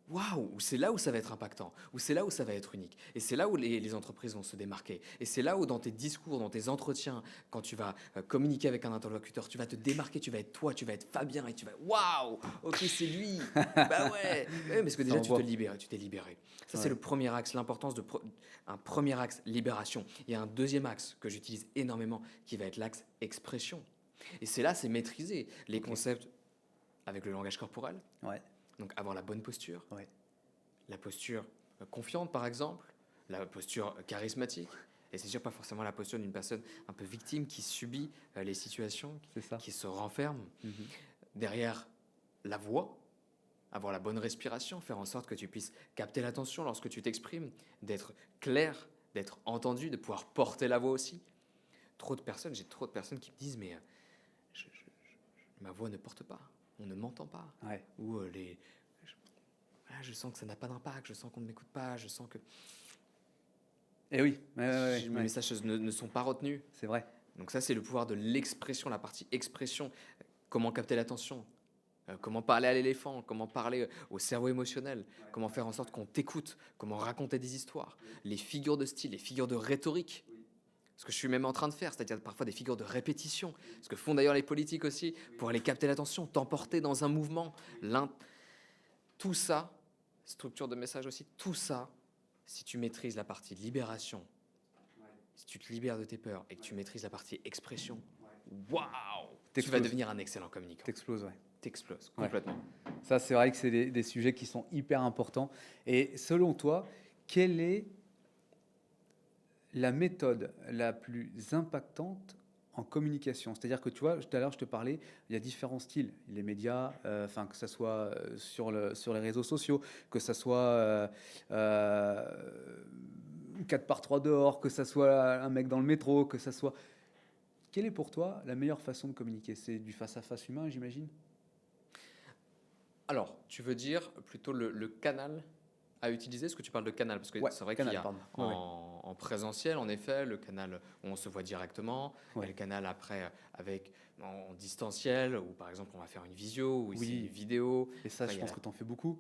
Waouh, c'est là où ça va être impactant, ou c'est là où ça va être unique, et c'est là où les entreprises vont se démarquer, et c'est là où dans tes discours, dans tes entretiens, quand tu vas communiquer avec un interlocuteur, tu vas te démarquer, tu vas être toi, tu vas être Fabien, et tu vas, waouh, ok, c'est lui, bah ouais, ouais, parce que ça déjà envoie. tu t'es libéré. Ça c'est Ouais, le premier axe, l'importance un premier axe libération. Il y a un deuxième axe que j'utilise énormément, qui va être l'axe expression, et c'est là, c'est maîtriser les ok. concepts avec le langage corporel, Ouais, donc avoir la bonne posture. ouais, La posture confiante, par exemple, la posture charismatique. Et c'est sûr, pas forcément la posture d'une personne un peu victime qui subit les situations, c'est ça. qui se renferme. Mhm. Derrière la voix, avoir la bonne respiration, faire en sorte que tu puisses capter l'attention lorsque tu t'exprimes, d'être clair, d'être entendu, de pouvoir porter la voix aussi. J'ai trop de personnes qui me disent, mais ma voix ne porte pas, on ne m'entend pas. Ouais. Ou je sens que ça n'a pas d'impact, je sens qu'on ne m'écoute pas, je sens que Et oui, ouais, ouais, ouais, mes ouais. messages ne sont pas retenus. C'est vrai. Donc ça, c'est le pouvoir de l'expression, la partie expression. Comment capter l'attention, comment parler à l'éléphant, comment parler au cerveau émotionnel, comment faire en sorte qu'on t'écoute, comment raconter des histoires, les figures de style, les figures de rhétorique. Ce que je suis même en train de faire, c'est-à-dire parfois des figures de répétition, ce que font d'ailleurs les politiques aussi, pour aller capter l'attention, t'emporter dans un mouvement. Tout ça, structure de message aussi, tout ça, si tu maîtrises la partie libération, si tu te libères de tes peurs et que tu maîtrises la partie expression, waouh, tu vas T'exploses. devenir un excellent communicant. T'exploses, ouais. T'exploses Ouais. complètement. Ça, c'est vrai que c'est des sujets qui sont hyper importants. Et selon toi, quelle est la méthode la plus impactante en communication? C'est-à-dire que tu vois, tout à l'heure, je te parlais, il y a différents styles. Les médias, enfin, que ce soit sur les réseaux sociaux, que ce soit 4 par 3 dehors, que ce soit un mec dans le métro, que ce soit... Quelle est pour toi la meilleure façon de communiquer? C'est du face-à-face humain, j'imagine? Alors, tu veux dire plutôt le canal à utiliser? Est-ce que tu parles de canal? Parce que Ouais, c'est vrai qu'il canal, y a pardon. Ouais, ouais. en présentiel, en effet, le canal où on se voit directement, et Ouais. le canal après avec en distanciel, où par exemple on va faire une visio, ou c'est une Oui, vidéo. et ça, Après, je il y a pense la... que tu en fais beaucoup.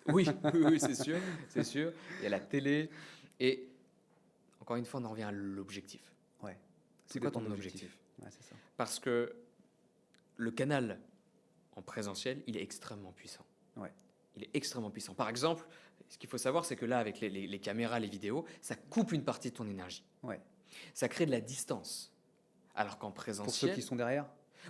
Oui, oui, oui, c'est sûr, c'est sûr. Il y a la télé. Et encore une fois, on en revient à l'objectif. Ouais, C'est tout quoi dépend de ton l'objectif. objectif? Ouais, c'est ça. Parce que le canal en présentiel, il est extrêmement puissant. Ouais, Il est extrêmement puissant. Par exemple, ce qu'il faut savoir, c'est que là, avec les caméras, les vidéos, ça coupe une partie de ton énergie. ouais. Ça crée de la distance. Alors qu'en Pour ceux qui présentiel, sont derrière?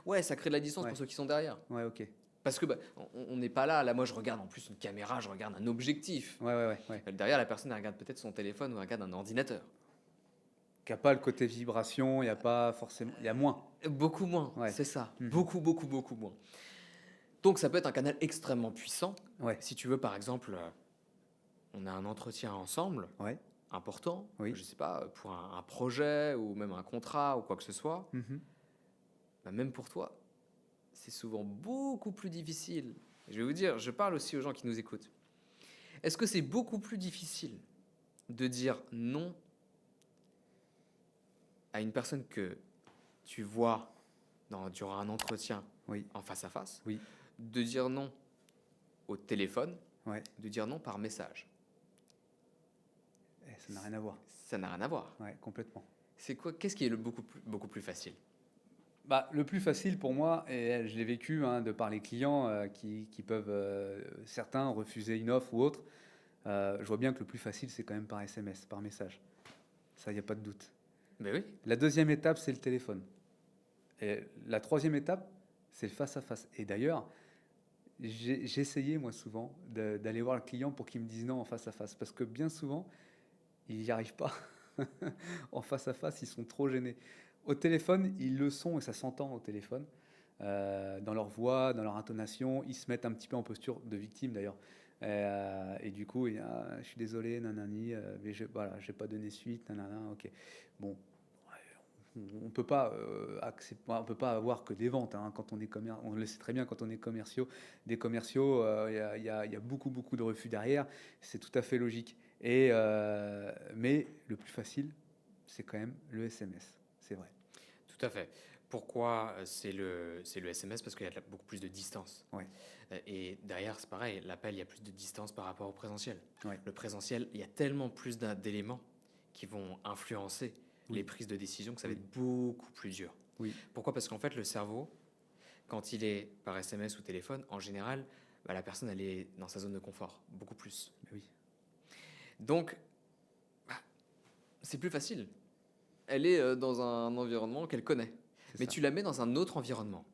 ouais, ça crée de la distance Ouais, pour ceux qui sont derrière. ouais, ok. Parce que bah, on n'est pas là. Là, moi, je regarde en plus une caméra, je regarde un objectif. Ouais, ouais, ouais, ouais. Derrière, la personne, elle regarde peut-être son téléphone ou elle regarde un ordinateur. Qu'il n'y a pas le côté vibration, il n'y a pas forcément. Il y a moins. Beaucoup moins, Ouais. c'est ça. Mhm. Beaucoup, beaucoup, beaucoup moins. Donc, ça peut être un canal extrêmement puissant. Ouais, Si tu veux, par exemple, on a un entretien ensemble, ouais. important, Oui. je sais pas, pour un projet ou même un contrat ou quoi que ce soit, Mhm. bah, même pour toi, c'est souvent beaucoup plus difficile. Je vais vous dire, je parle aussi aux gens qui nous écoutent. Est-ce que c'est beaucoup plus difficile de dire non à une personne que tu vois durant un entretien Oui, en face à face, oui, de dire non au téléphone, ouais. de dire non par message? Ça n'a rien à voir. Ça n'a rien à voir. Ouais, complètement. C'est quoi? Qu'est-ce qui est le beaucoup plus facile? Bah, le plus facile pour moi, et je l'ai vécu de par les clients qui peuvent, certains, refuser une offre ou autre, je vois bien que le plus facile, c'est quand même par SMS, par message. Ça, il n'y a pas de doute. Ben oui. La deuxième étape, c'est le téléphone. Et la troisième étape, c'est le face-à-face. Et d'ailleurs, j'ai essayé, moi, souvent, d'aller voir le client pour qu'il me dise non en face-à-face. Parce que bien souvent, ils n'y arrivent pas. En face-à-face, ils sont trop gênés. Au téléphone, ils le sont, et ça s'entend au téléphone. Dans leur voix, dans leur intonation, ils se mettent un petit peu en posture de victime, d'ailleurs. Et du coup, je suis désolé, nanani, mais voilà, j'ai pas donné suite, nanana, ok. Bon, on peut pas on peut pas avoir que des ventes quand on est on le sait très bien quand on est commerciaux. Des commerciaux, il y a beaucoup de refus derrière. C'est tout à fait logique. Mais le plus facile, c'est quand même le SMS. C'est vrai. Tout à fait. Pourquoi c'est le SMS? Parce qu'il y a beaucoup plus de distance. Ouais. Et derrière, c'est pareil, l'appel, il y a plus de distance par rapport au présentiel. Ouais. Le présentiel, il y a tellement plus d'éléments qui vont influencer Oui. les prises de décision que ça va Oui. être beaucoup plus dur. Oui. Pourquoi? Parce qu'en fait, le cerveau, quand il est par SMS ou téléphone, en général, bah, la personne, elle est dans sa zone de confort, beaucoup plus. Oui. Donc, bah, c'est plus facile. Elle est dans un environnement qu'elle connaît. C'est Mais ça. tu la mets dans un autre environnement.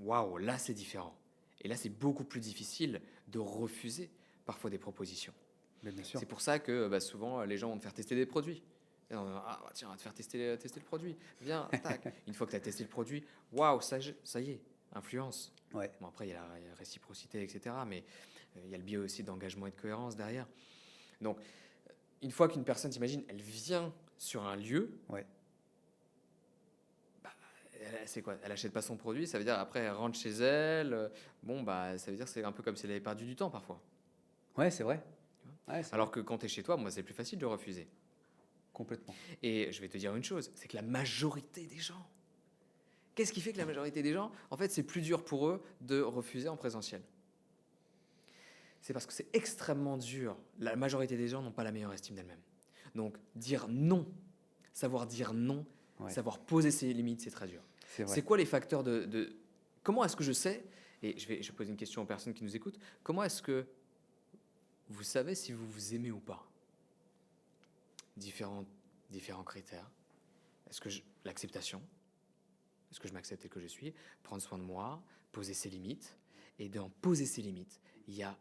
Waouh, là c'est différent. Et là c'est beaucoup plus difficile de refuser parfois des propositions. Mais bien sûr. C'est pour ça que bah, souvent les gens vont te faire tester des produits. Et ah bah, tiens, on va te faire tester le produit. Viens, tac. Une fois que tu as testé le produit, waouh, ça y est, influence. Ouais. Bon, après il y a la réciprocité, etc. Mais il y a le biais aussi d'engagement et de cohérence derrière. Donc, une fois qu'une personne, t'imagine, elle vient sur un lieu, Ouais. c'est quoi? Elle achète pas son produit, ça veut dire après elle rentre chez elle. Bon, bah, ça veut dire que c'est un peu comme si elle avait perdu du temps parfois. Ouais, c'est vrai. Ouais, c'est Alors vrai. que quand tu es chez toi, moi, c'est plus facile de refuser. Complètement. Et je vais te dire une chose, c'est que la majorité des gens, qu'est-ce qui fait que la majorité des gens, en fait, c'est plus dur pour eux de refuser en présentiel? C'est parce que c'est extrêmement dur. La majorité des gens n'ont pas la meilleure estime d'elles-mêmes. Donc, dire non, savoir dire non, Ouais. savoir poser ses limites, c'est très dur. C'est vrai. C'est quoi les facteurs de... Comment est-ce que je sais, et je vais poser une question aux personnes qui nous écoutent, comment est-ce que vous savez si vous vous aimez ou pas? Différents critères. Est-ce que l'acceptation? Est-ce que je m'accepte tel que je suis? Prendre soin de moi, poser ses limites. Et dans poser ses limites, il y a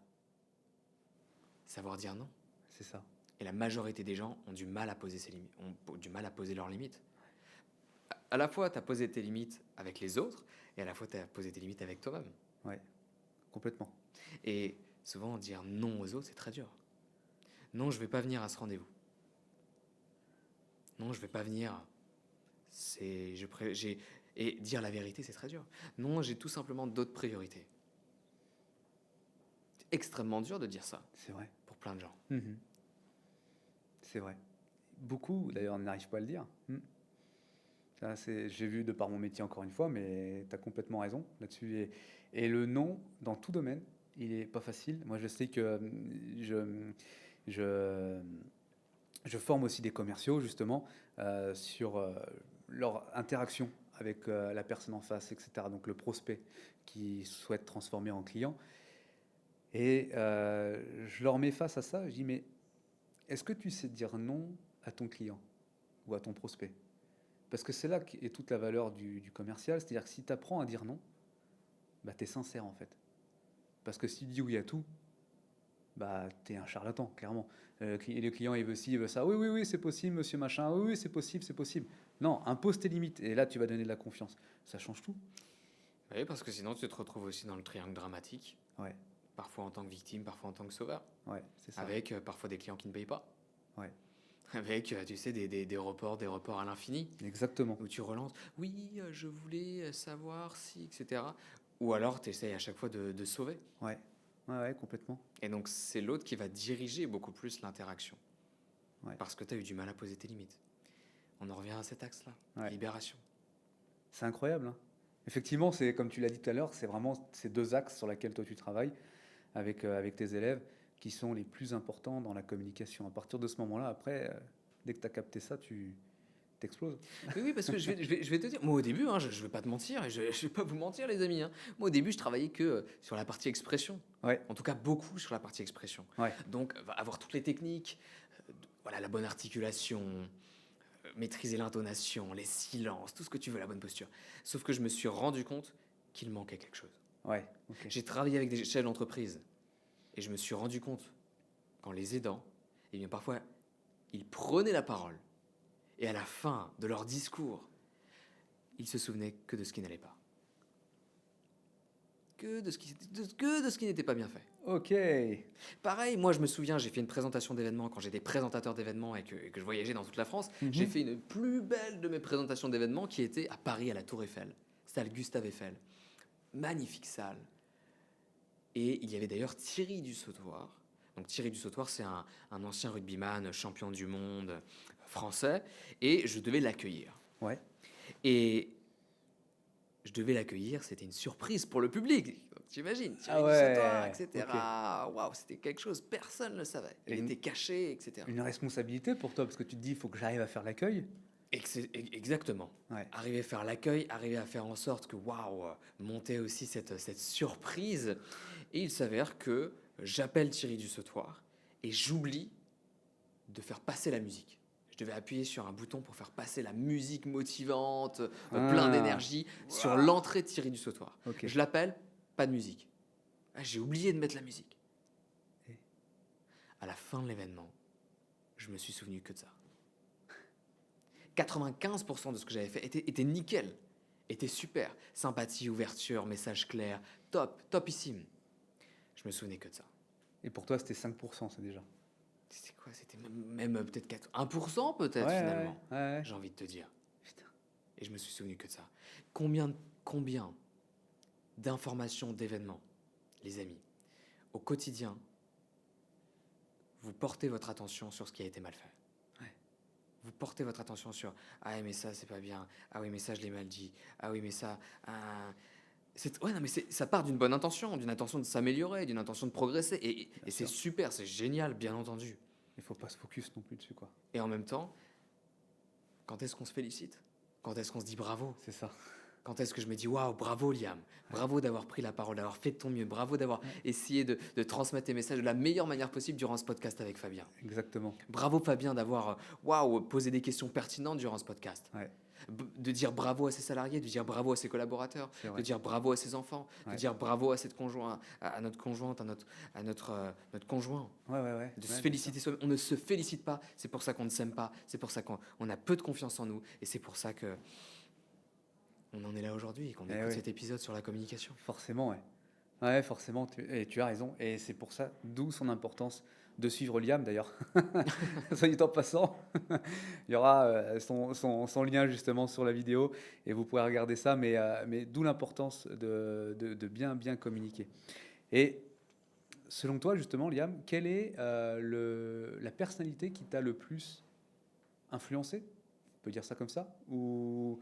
savoir dire non. C'est ça. Et la majorité des gens ont du mal à poser ses limites, ont du mal à poser leurs limites. À la fois, tu as posé tes limites avec les autres, et à la fois, tu as posé tes limites avec toi-même. Ouais. Complètement. Et souvent, dire non aux autres, c'est très dur. Non, je ne vais pas venir à ce rendez-vous. Non, je ne vais pas venir. Et dire la vérité, c'est très dur. Non, j'ai tout simplement d'autres priorités. C'est extrêmement dur de dire ça C'est vrai. pour plein de gens. Mhm. C'est vrai. Beaucoup, d'ailleurs, n'arrivent pas à le dire. Ça, j'ai vu de par mon métier encore une fois, mais tu as complètement raison là-dessus. Et le non, dans tout domaine, il est pas facile. Moi, je sais que je, je, je forme aussi des commerciaux, justement, sur leur interaction avec la personne en face, etc. Donc, le prospect qui souhaite transformer en client. Et je leur mets face à ça. Je dis, mais est-ce que tu sais dire non à ton client ou à ton prospect? Parce que c'est là qu'est toute la valeur du commercial. C'est-à-dire que si tu apprends à dire non, bah, tu es sincère en fait. Parce que si tu dis oui à tout, bah, tu es un charlatan, clairement. Et le client, il veut ça. Oui, oui, oui, c'est possible, monsieur machin. Oui, oui, c'est possible, c'est possible. Non, impose tes limites. Et là, tu vas donner de la confiance. Ça change tout. Oui, parce que sinon, tu te retrouves aussi dans le triangle dramatique, Ouais, parfois en tant que victime, parfois en tant que sauveur, ouais, c'est ça. avec parfois des clients qui ne payent pas, Ouais, avec, tu sais, des reports à l'infini, exactement. où tu relances, oui, je voulais savoir si, etc. Ou alors, tu essayes à chaque fois de sauver. Ouais, ouais, ouais, complètement. Et donc, c'est l'autre qui va diriger beaucoup plus l'interaction, Ouais, parce que tu as eu du mal à poser tes limites. On en revient à cet axe-là, ouais. libération. C'est incroyable, hein. Effectivement, c'est comme tu l'as dit tout à l'heure, c'est vraiment ces deux axes sur lesquels toi tu travailles avec tes élèves qui sont les plus importants dans la communication. À partir de ce moment-là, après, dès que tu as capté ça, tu t'exploses. Oui, oui, parce que je vais te dire, moi au début, hein, je ne vais pas te mentir, et je ne vais pas vous mentir les amis, hein. Moi au début, je travaillais que sur la partie expression. Ouais, En tout cas, beaucoup sur la partie expression. ouais, Donc, avoir toutes les techniques, voilà, la bonne articulation, maîtriser l'intonation, les silences, tout ce que tu veux, la bonne posture. Sauf que je me suis rendu compte qu'il manquait quelque chose. ouais, ok. J'ai travaillé avec des chefs d'entreprise et je me suis rendu compte qu'en les aidant, eh bien parfois, ils prenaient la parole et à la fin de leur discours, ils se souvenaient que de ce qui n'allait pas. Que de ce qui n'était pas bien fait. Ok, Pareil, moi je me souviens, j'ai fait une présentation d'événements quand j'étais présentateur d'événements et que je voyageais dans toute la France. J'ai Mhm. fait une plus belle de mes présentations d'événements qui était à Paris à la Tour Eiffel, salle Gustave Eiffel. Magnifique salle. Et il y avait d'ailleurs Thierry Dussautoir. Donc Thierry Dussautoir, c'est un ancien rugbyman, champion du monde français, et je devais l'accueillir. Ouais, Et je devais l'accueillir, c'était une surprise pour le public. T'imagines, ah Thierry Dussautoir, ouais, ok. etc. Waouh, c'était quelque chose, personne ne le savait. Et Il était caché, etc. une responsabilité pour toi, parce que tu te dis, il faut que j'arrive à faire l'accueil. Exactement. Ouais, Arriver à faire l'accueil, arriver à faire en sorte que, waouh, monter aussi cette surprise. Et il s'avère que j'appelle Thierry Dussautoir et j'oublie de faire passer la musique. Je devais appuyer sur un bouton pour faire passer la musique motivante, plein ah, d'énergie, sur ouah, l'entrée de Thierry Dussautoir. ok. Je l'appelle, pas de musique. Ah, j'ai oublié de mettre la musique. Et- À la fin de l'événement, je me suis souvenu que de ça. 95% de ce que j'avais fait était nickel, était super. Sympathie, ouverture, message clair, top, topissime. Je me souvenais que de ça. Et pour toi, c'était 5%, c'est déjà. C'était quoi? C'était même peut-être 1% Ouais, peut-être ouais, finalement, ouais, ouais. j'ai envie de te dire. Putain. Et je me suis souvenu que de ça. Combien d'informations, d'événements, les amis, au quotidien, vous portez votre attention sur ce qui a été mal fait. Ouais. Vous portez votre attention sur ah oui mais ça c'est pas bien, ah oui mais ça je l'ai mal dit, ah oui mais ça ouais non mais ça part d'une bonne intention, d'une intention de s'améliorer, d'une intention de progresser et Bien c'est sûr. super, c'est génial bien entendu. Il faut pas se focus non plus dessus, quoi. Et en même temps, quand est-ce qu'on se félicite? Quand est-ce qu'on se dit bravo? C'est ça. Quand est-ce que je me dis waouh, bravo Liam, bravo d'avoir pris la parole, d'avoir fait de ton mieux, bravo d'avoir Ouais. essayé de transmettre tes messages de la meilleure manière possible durant ce podcast avec Fabien. Exactement. Bravo Fabien d'avoir waouh, posé des questions pertinentes durant ce podcast. Ouais, De dire bravo à ses salariés, de dire bravo à ses collaborateurs, c'est de vrai. dire bravo à ses enfants, de Ouais. dire bravo à cette conjointe, à notre conjointe, notre conjoint. Ouais, ouais, ouais. De Ouais, se bien féliciter sûr. soi-même. On ne se félicite pas, c'est pour ça qu'on ne s'aime pas, c'est pour ça qu'on a peu de confiance en nous, et c'est pour ça que on en est là aujourd'hui et qu'on Eh écoute ouais. cet épisode sur la communication. Forcément, ouais. Ouais, forcément, et tu as raison. Et c'est pour ça, d'où son importance de suivre Liam d'ailleurs. Soit dit en passant, il y aura son lien justement sur la vidéo et vous pourrez regarder ça. Mais d'où l'importance de bien communiquer. Et selon toi, justement, Liam, quelle est la personnalité qui t'a le plus influencé? On peut dire ça comme ça? Ou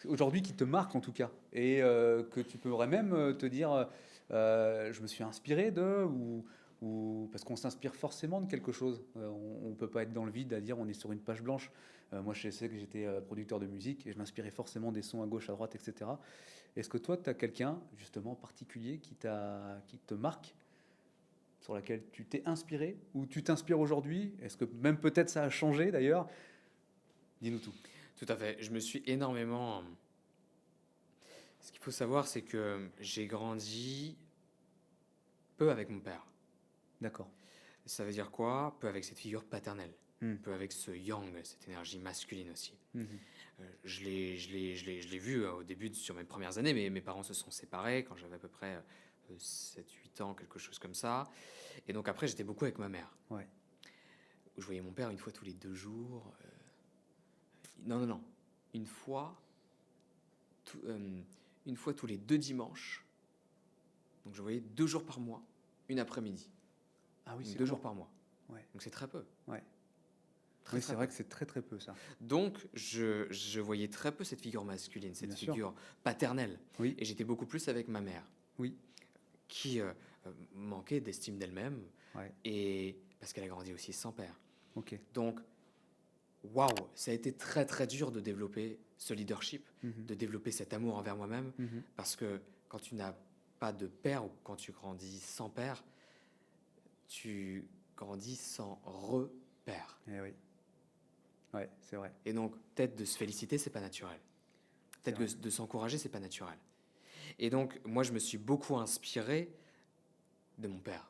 aujourd'hui qui te marque en tout cas? Et que tu pourrais même te dire, je me suis inspiré de, parce qu'on s'inspire forcément de quelque chose. On ne peut pas être dans le vide à dire on est sur une page blanche. Moi, je sais que j'étais producteur de musique et je m'inspirais forcément des sons à gauche, à droite, etc. Est-ce que toi, tu as quelqu'un justement en particulier qui te marque, sur laquelle tu t'es inspiré ou tu t'inspires aujourd'hui? Est-ce que même peut-être ça a changé d'ailleurs? Dis-nous tout. Tout à fait. Je me suis énormément. Ce qu'il faut savoir, c'est que j'ai grandi peu avec mon père. D'accord. Ça veut dire quoi? Peu avec cette figure paternelle. Hmm. Peu avec ce yang, cette énergie masculine aussi. Mhm. Je l'ai vu au début sur mes premières années, mais mes parents se sont séparés quand j'avais à peu près 7-8 ans, quelque chose comme ça. Et donc après, j'étais beaucoup avec ma mère. Ouais. Où je voyais mon père une fois tous les 2 jours. Non, non, non. Une fois, une fois tous les 2 dimanches. Donc je voyais 2 jours par mois, une après-midi. Ah oui, Donc c'est 2 jours court. par mois. Ouais. Donc c'est très peu. Ouais. Très, Oui, très c'est peu. vrai que c'est très très peu ça. Donc je voyais très peu cette figure masculine, cette Bien sûr. figure paternelle. Oui. Et j'étais beaucoup plus avec ma mère, Oui. qui manquait d'estime d'elle-même, Ouais. et parce qu'elle a grandi aussi sans père. Ok. Donc, waouh, ça a été très très dur de développer ce leadership, Mhm. de développer cet amour envers moi-même, Mhm. parce que quand tu n'as pas de père ou quand tu grandis sans père, tu grandis sans repère. Eh oui. Ouais, c'est vrai. Et donc, peut-être de se féliciter, c'est pas naturel. C'est Peut-être vrai. de s'encourager, c'est pas naturel. Et donc, moi, je me suis beaucoup inspiré de mon père,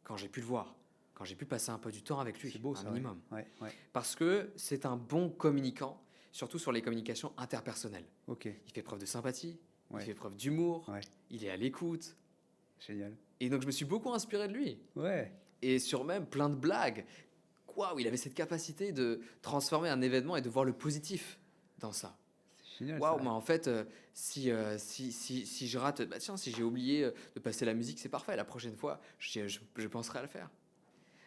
quand j'ai pu le voir, quand j'ai pu passer un peu du temps avec lui, C'est beau un ça. minimum. Ouais. Ouais. Parce que c'est un bon communicant, surtout sur les communications interpersonnelles. Ok. Il fait preuve de sympathie, il Ouais. fait preuve d'humour, Ouais. il est à l'écoute. Génial. Et donc, je me suis beaucoup inspiré de lui. Ouais. Et sur même plein de blagues. Waouh, il avait cette capacité de transformer un événement et de voir le positif dans ça. C'est génial Waouh, ça. mais en fait, si je rate, bah tiens, si j'ai oublié de passer la musique, c'est parfait. La prochaine fois, je penserai à le faire.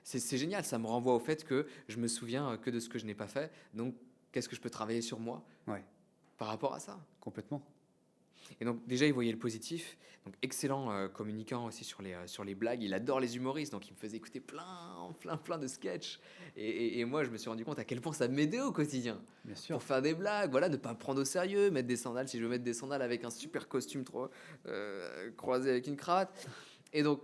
C'est génial, ça me renvoie au fait que je me souviens que de ce que je n'ai pas fait. Donc, qu'est-ce que je peux travailler sur moi Ouais. par rapport à ça? Complètement. Et donc, déjà, il voyait le positif. Donc, excellent communicant aussi sur les blagues. Il adore les humoristes, donc il me faisait écouter plein de sketchs. Et moi, je me suis rendu compte à quel point ça m'aidait au quotidien. Bien sûr. Pour faire des blagues, voilà, ne pas me prendre au sérieux, mettre des sandales, si je veux mettre des sandales avec un super costume trop croisé avec une cravate. Et donc,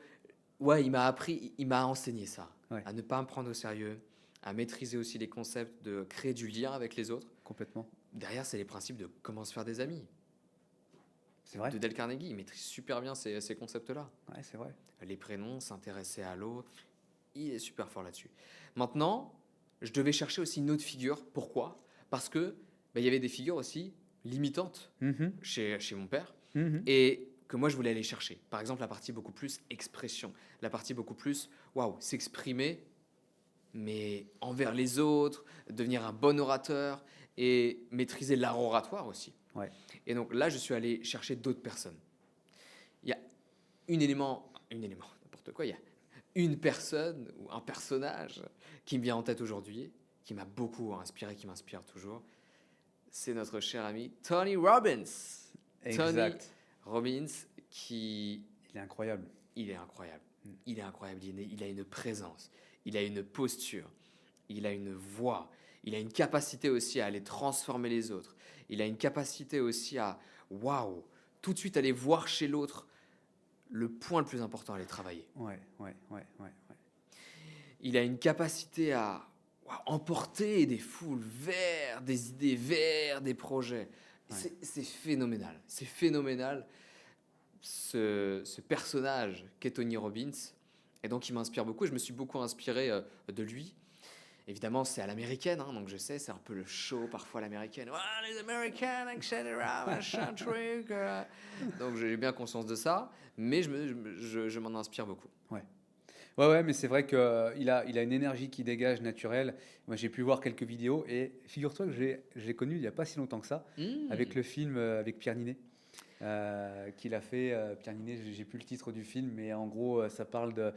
ouais, il m'a enseigné ça, Ouais. à ne pas me prendre au sérieux, à maîtriser aussi les concepts de créer du lien avec les autres. Complètement. Derrière, c'est les principes de comment se faire des amis. C'est vrai. De Dale Carnegie, il maîtrise super bien ces concepts-là. Ouais, c'est vrai. Les prénoms, s'intéresser à l'autre, il est super fort là-dessus. Maintenant, je devais chercher aussi une autre figure. Pourquoi? Parce que il y avait des figures aussi limitantes Mhm. chez mon père Mhm. et que moi je voulais aller chercher. Par exemple, la partie beaucoup plus expression, la partie beaucoup plus waouh, s'exprimer, mais envers les autres, devenir un bon orateur et maîtriser l'art oratoire aussi. Ouais. Et donc là, je suis allé chercher d'autres personnes. Il y a n'importe quoi, il y a une personne ou un personnage qui me vient en tête aujourd'hui, qui m'a beaucoup inspiré, qui m'inspire toujours. C'est notre cher ami Tony Robbins. Tony Exact. Robbins, qui Il est incroyable. il est incroyable. Mm. Il est incroyable. Il a une présence, il a une posture, il a une voix, il a une capacité aussi à aller transformer les autres. Il a une capacité aussi à, waouh, tout de suite aller voir chez l'autre le point le plus important à aller travailler. Ouais. Il a une capacité à emporter des foules vers des idées, vers des projets. Ouais. C'est phénoménal. C'est phénoménal, ce personnage qu'est Tony Robbins. Et donc, il m'inspire beaucoup. Je me suis beaucoup inspiré de lui. Évidemment, c'est à l'américaine, hein, donc je sais, c'est un peu le show parfois à l'américaine. Ah, les Américains, etc., machin truc. Donc, j'ai bien conscience de ça, mais je m'en inspire beaucoup. Ouais, mais c'est vrai qu'il a une énergie qui dégage naturelle. Moi, j'ai pu voir quelques vidéos et figure-toi que j'ai connu il n'y a pas si longtemps que ça, Mmh. avec le film avec Pierre Ninet. qu'il a fait, Pierre Ninet, j'ai plus le titre du film, mais en gros, ça parle de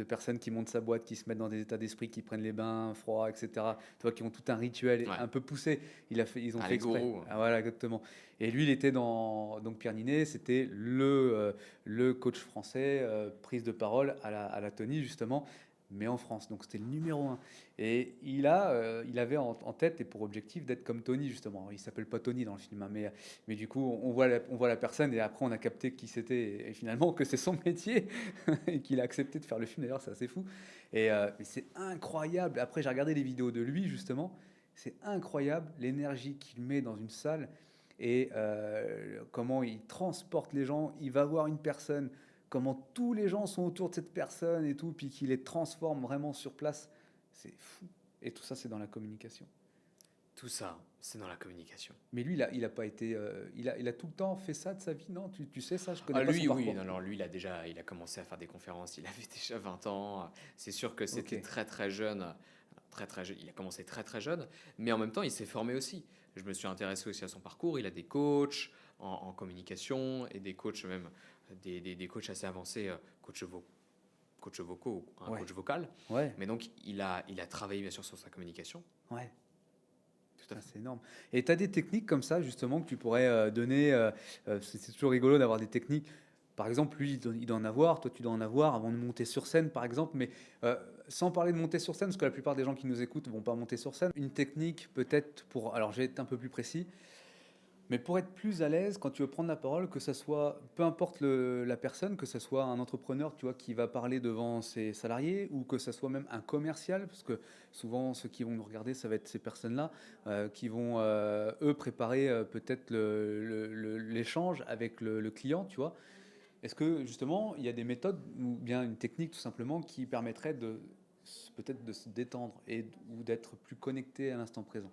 personnes qui montent sa boîte, qui se mettent dans des états d'esprit, qui prennent les bains froids, etc. Tu vois, qui ont tout un rituel Ouais. un peu poussé. Ils ont fait Les exprès. gourous. Ah, voilà, exactement. Et lui, il était dans. Donc, Pierre Ninet, c'était le coach français, prise de parole à la Tony, justement, mais en France. Donc, c'était le numéro un. Et il avait en tête et pour objectif d'être comme Tony, justement. Il s'appelle pas Tony dans le film, hein, mais du coup, on voit la personne et après, on a capté qui c'était et finalement que c'est son métier et qu'il a accepté de faire le film. D'ailleurs, c'est assez fou. Mais c'est incroyable. Après, j'ai regardé les vidéos de lui, justement. C'est incroyable l'énergie qu'il met dans une salle et comment il transporte les gens. Il va voir une personne, comment tous les gens sont autour de cette personne et tout, puis qu'il les transforme vraiment sur place. C'est fou. Et tout ça, c'est dans la communication. Tout ça, c'est dans la communication. Mais lui, il a pas été. Il a tout le temps fait ça de sa vie, non? Tu sais ça? Je connais Ah, pas son lui, oui, parcours. non, non, lui, il a commencé à faire des conférences, il avait déjà 20 ans. C'est sûr que c'était Ok. très, très jeune. Très, très jeune. Il a commencé très, très jeune, mais en même temps, il s'est formé aussi. Je me suis intéressé aussi à son parcours. Il a des coachs en communication et des coachs même, des coachs assez avancés, coachs vocaux, un Ouais. coach vocal. Ouais. Mais donc, il a travaillé bien sûr sur sa communication. Ouais. Tout à Ah, fait. c'est énorme. Et tu as des techniques comme ça, justement, que tu pourrais donner. C'est toujours rigolo d'avoir des techniques. Par exemple, lui, il doit en avoir, toi, tu dois en avoir avant de monter sur scène, par exemple. Mais sans parler de monter sur scène, parce que la plupart des gens qui nous écoutent ne vont pas monter sur scène. Une technique, peut-être, pour. Alors, je vais être un peu plus précis. Mais pour être plus à l'aise, quand tu veux prendre la parole, que ça soit, peu importe la personne, que ce soit un entrepreneur, tu vois, qui va parler devant ses salariés, ou que ce soit même un commercial, parce que souvent ceux qui vont nous regarder, ça va être ces personnes-là, qui vont eux préparer peut-être l'échange avec le client, tu vois. Est-ce que justement il y a des méthodes ou bien une technique tout simplement qui permettrait de peut-être de se détendre ou d'être plus connecté à l'instant présent?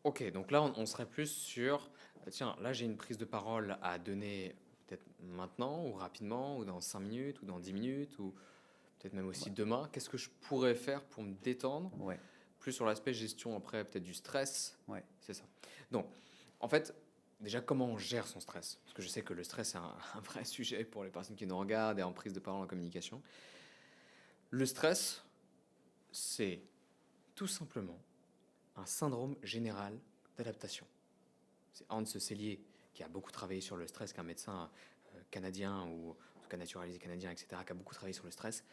Ok, donc là, on serait plus sur, tiens, là, j'ai une prise de parole à donner peut-être maintenant, ou rapidement, ou dans 5 minutes, ou dans 10 minutes, ou peut-être même aussi Ouais. demain. Qu'est-ce que je pourrais faire pour me détendre? Ouais, Plus sur l'aspect gestion après, peut-être du stress. ouais, C'est ça. Donc, en fait, déjà, comment on gère son stress? Parce que je sais que le stress, c'est un vrai sujet pour les personnes qui nous regardent et en prise de parole en communication. Le stress, c'est tout simplement un syndrome général d'adaptation. C'est Hans Selye qui a beaucoup travaillé sur le stress, qu'un médecin canadien, ou en tout cas naturalisé canadien, etc., qui a beaucoup travaillé sur le stress,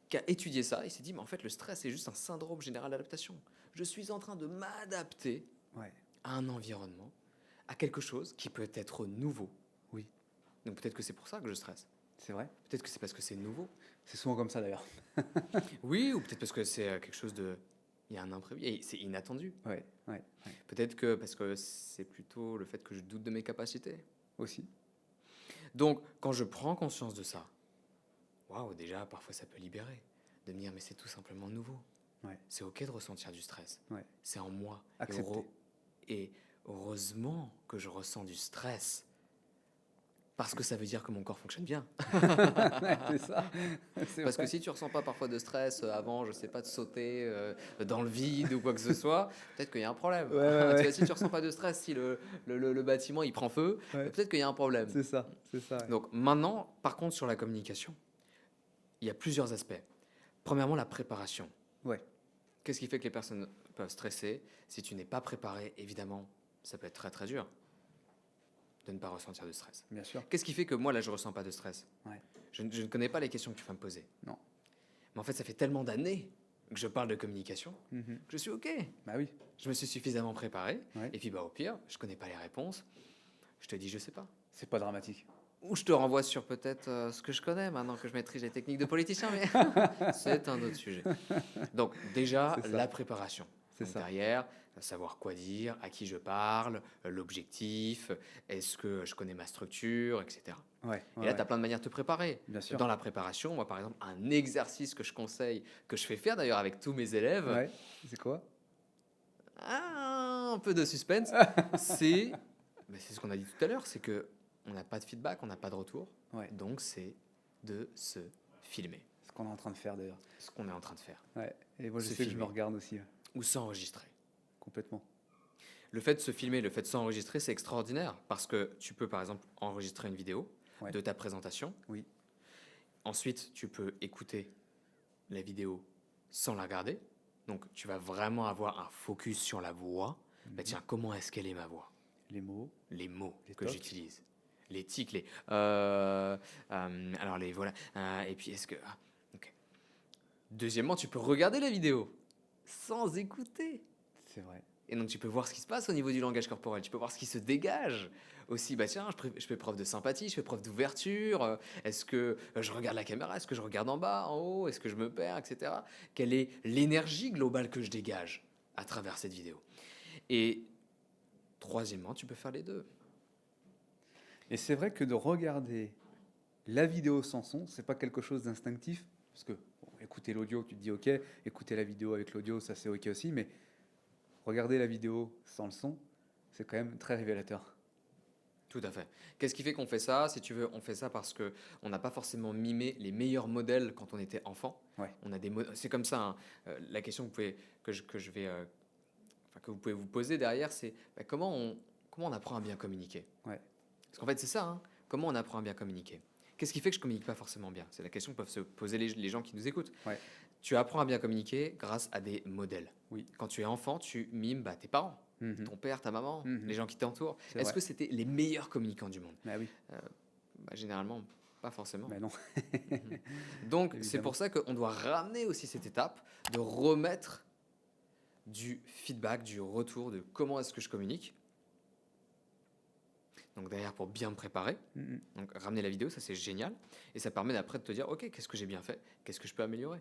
qui a étudié ça. Il s'est dit, mais en fait, le stress, c'est juste un syndrome général d'adaptation. Je suis en train de m'adapter ouais, à un environnement, à quelque chose qui peut être nouveau. oui, Donc peut-être que c'est pour ça que je stresse. c'est vrai. Peut-être que c'est parce que c'est nouveau. C'est souvent comme ça d'ailleurs. Oui, ou peut-être parce que c'est quelque chose de... Il y a un imprévu, et c'est inattendu. Ouais, ouais, ouais. Peut-être que parce que c'est plutôt le fait que je doute de mes capacités. Aussi. Donc, quand je prends conscience de ça, waouh, déjà, parfois ça peut libérer. De me dire, mais c'est tout simplement nouveau. Ouais, C'est ok de ressentir du stress. ouais. C'est en moi. Accepter. Et heureusement que je ressens du stress. Parce que ça veut dire que mon corps fonctionne bien. Ouais, c'est ça. C'est Parce que vrai. si tu ressens pas parfois de stress avant, je sais pas, de sauter dans le vide ou quoi que ce soit, peut-être qu'il y a un problème. Ouais, ouais, Tu ouais. vois, si tu ressens pas de stress, si le bâtiment il prend feu, Ouais, peut-être qu'il y a un problème. c'est ça, c'est ça. Ouais. Donc maintenant, par contre, sur la communication, il y a plusieurs aspects. Premièrement, la préparation. Ouais, Qu'est-ce qui fait que les personnes peuvent stresser? Si tu n'es pas préparé, évidemment, ça peut être très très dur de ne pas ressentir de stress. bien sûr. Qu'est-ce qui fait que moi, là, je ressens pas de stress? Ouais. Je ne connais pas les questions que tu vas me poser. Non. Mais en fait, ça fait tellement d'années que je parle de communication Mhm. que je suis OK. Bah oui. Je me suis suffisamment préparé. Ouais. Et puis, bah, au pire, je connais pas les réponses. Je te dis, je sais pas. C'est pas dramatique. Ou je te renvoie sur peut-être ce que je connais maintenant que je maîtrise les techniques de politicien, mais c'est un autre sujet. Donc, déjà, C'est ça. la préparation. C'est Donc, ça. derrière, savoir quoi dire, à qui je parle, l'objectif, est-ce que je connais ma structure, etc. Ouais, Et ouais, là, ouais. tu as plein de manières de te préparer. Bien sûr. Dans la préparation, moi, par exemple, un exercice que je conseille, que je fais faire d'ailleurs avec tous mes élèves, Ouais. C'est quoi? un peu de suspense, c'est c'est ce qu'on a dit tout à l'heure, c'est que on n'a pas de feedback, on n'a pas de retour. Ouais. Donc, c'est de se filmer, Ce qu'on est en train de faire d'ailleurs. ce qu'on est en train de faire, Ouais. Et moi, je Se sais que je me filmer. regarde aussi, ou s'enregistrer. complètement. Le fait de se filmer, le fait de s'enregistrer, c'est extraordinaire parce que tu peux par exemple enregistrer une vidéo Ouais. de ta présentation. Oui. Ensuite, tu peux écouter la vidéo sans la regarder. Donc, tu vas vraiment avoir un focus sur la voix. Bah, tiens, comment est-ce qu'elle est ma voix? Les mots. Les mots Les que tocs. j'utilise. Les tics, les... alors, les voilà. Et puis, est-ce que... ok. Deuxièmement, tu peux regarder la vidéo sans écouter. C'est vrai. Et donc, tu peux voir ce qui se passe au niveau du langage corporel. Tu peux voir ce qui se dégage aussi. Bah tiens, je fais preuve de sympathie, je fais preuve d'ouverture. Est-ce que je regarde la caméra? Est-ce que je regarde en bas, en haut? Est-ce que je me perds, etc. Quelle est l'énergie globale que je dégage à travers cette vidéo? Et troisièmement, tu peux faire les deux. Et c'est vrai que de regarder la vidéo sans son, c'est pas quelque chose d'instinctif, parce que bon, écouter l'audio, tu te dis ok, écouter la vidéo avec l'audio, ça c'est ok aussi, mais regarder la vidéo sans le son, c'est quand même très révélateur. Tout à fait. Qu'est-ce qui fait qu'on fait ça? Si tu veux, on fait ça parce que on n'a pas forcément mimé les meilleurs modèles quand on était enfant. Ouais. On a c'est comme ça, hein. La question que vous pouvez vous poser derrière, c'est bah, comment on apprend à bien communiquer? Ouais. Parce qu'en fait, c'est ça, hein. Comment on apprend à bien communiquer? Qu'est-ce qui fait que je communique pas forcément bien? C'est la question que peuvent se poser les gens qui nous écoutent. Ouais. Tu apprends à bien communiquer grâce à des modèles. Oui. Quand tu es enfant, tu mimes tes parents, Mhm. ton père, ta maman, Mhm. les gens qui t'entourent. C'est Est-ce vrai. que c'était les meilleurs communicants du monde? Bah oui, Généralement, pas forcément. mais non. Donc, c'est Évidemment. pour ça qu'on doit ramener aussi cette étape de remettre du feedback, du retour de comment est-ce que je communique. Donc derrière, pour bien me préparer. Mhm. Donc ramener la vidéo, ça c'est génial. Et ça permet d'après de te dire, ok, qu'est-ce que j'ai bien fait? Qu'est-ce que je peux améliorer?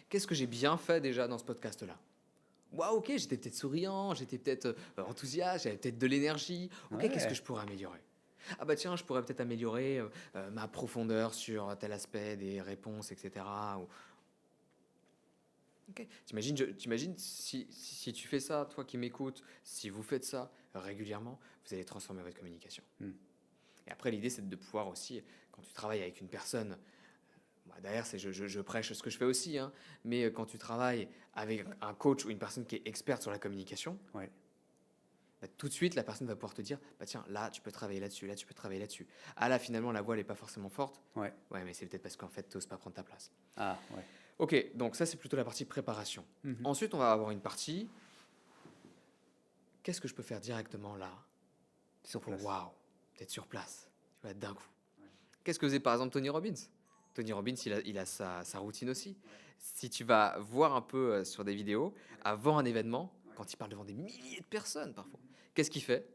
Qu'est-ce que j'ai bien fait déjà dans ce podcast-là? Waouh, ok, j'étais peut-être souriant, j'étais peut-être enthousiaste, j'avais peut-être de l'énergie. Ok, Ouais. qu'est-ce que je pourrais améliorer? Ah bah tiens, je pourrais peut-être améliorer ma profondeur sur tel aspect des réponses, etc. Ok. T'imagines si tu fais ça, toi qui m'écoutes, si vous faites ça régulièrement, vous allez transformer votre communication. Mm. Et après, l'idée, c'est de pouvoir aussi, quand tu travailles avec une personne, derrière, je prêche ce que je fais aussi, hein, mais quand tu travailles avec un coach ou une personne qui est experte sur la communication, Ouais. bah, tout de suite, la personne va pouvoir te dire, bah tiens, là, tu peux travailler là-dessus, là, tu peux travailler là-dessus. Ah là, finalement, la voix, elle n'est pas forcément forte. Ouais. Ouais, mais c'est peut-être parce qu'en fait, tu n'oses pas prendre ta place. Ah, ouais. Ok, donc ça, c'est plutôt la partie préparation. Mhm. Ensuite, on va avoir une partie, qu'est-ce que je peux faire directement là Sur pour, place. waouh, peut-être sur place, tu vois, d'un coup. Qu'est-ce que faisait par exemple Tony Robbins? Tony Robbins, il a sa routine aussi. Si tu vas voir un peu sur des vidéos, avant un événement, quand il parle devant des milliers de personnes parfois, qu'est-ce qu'il fait?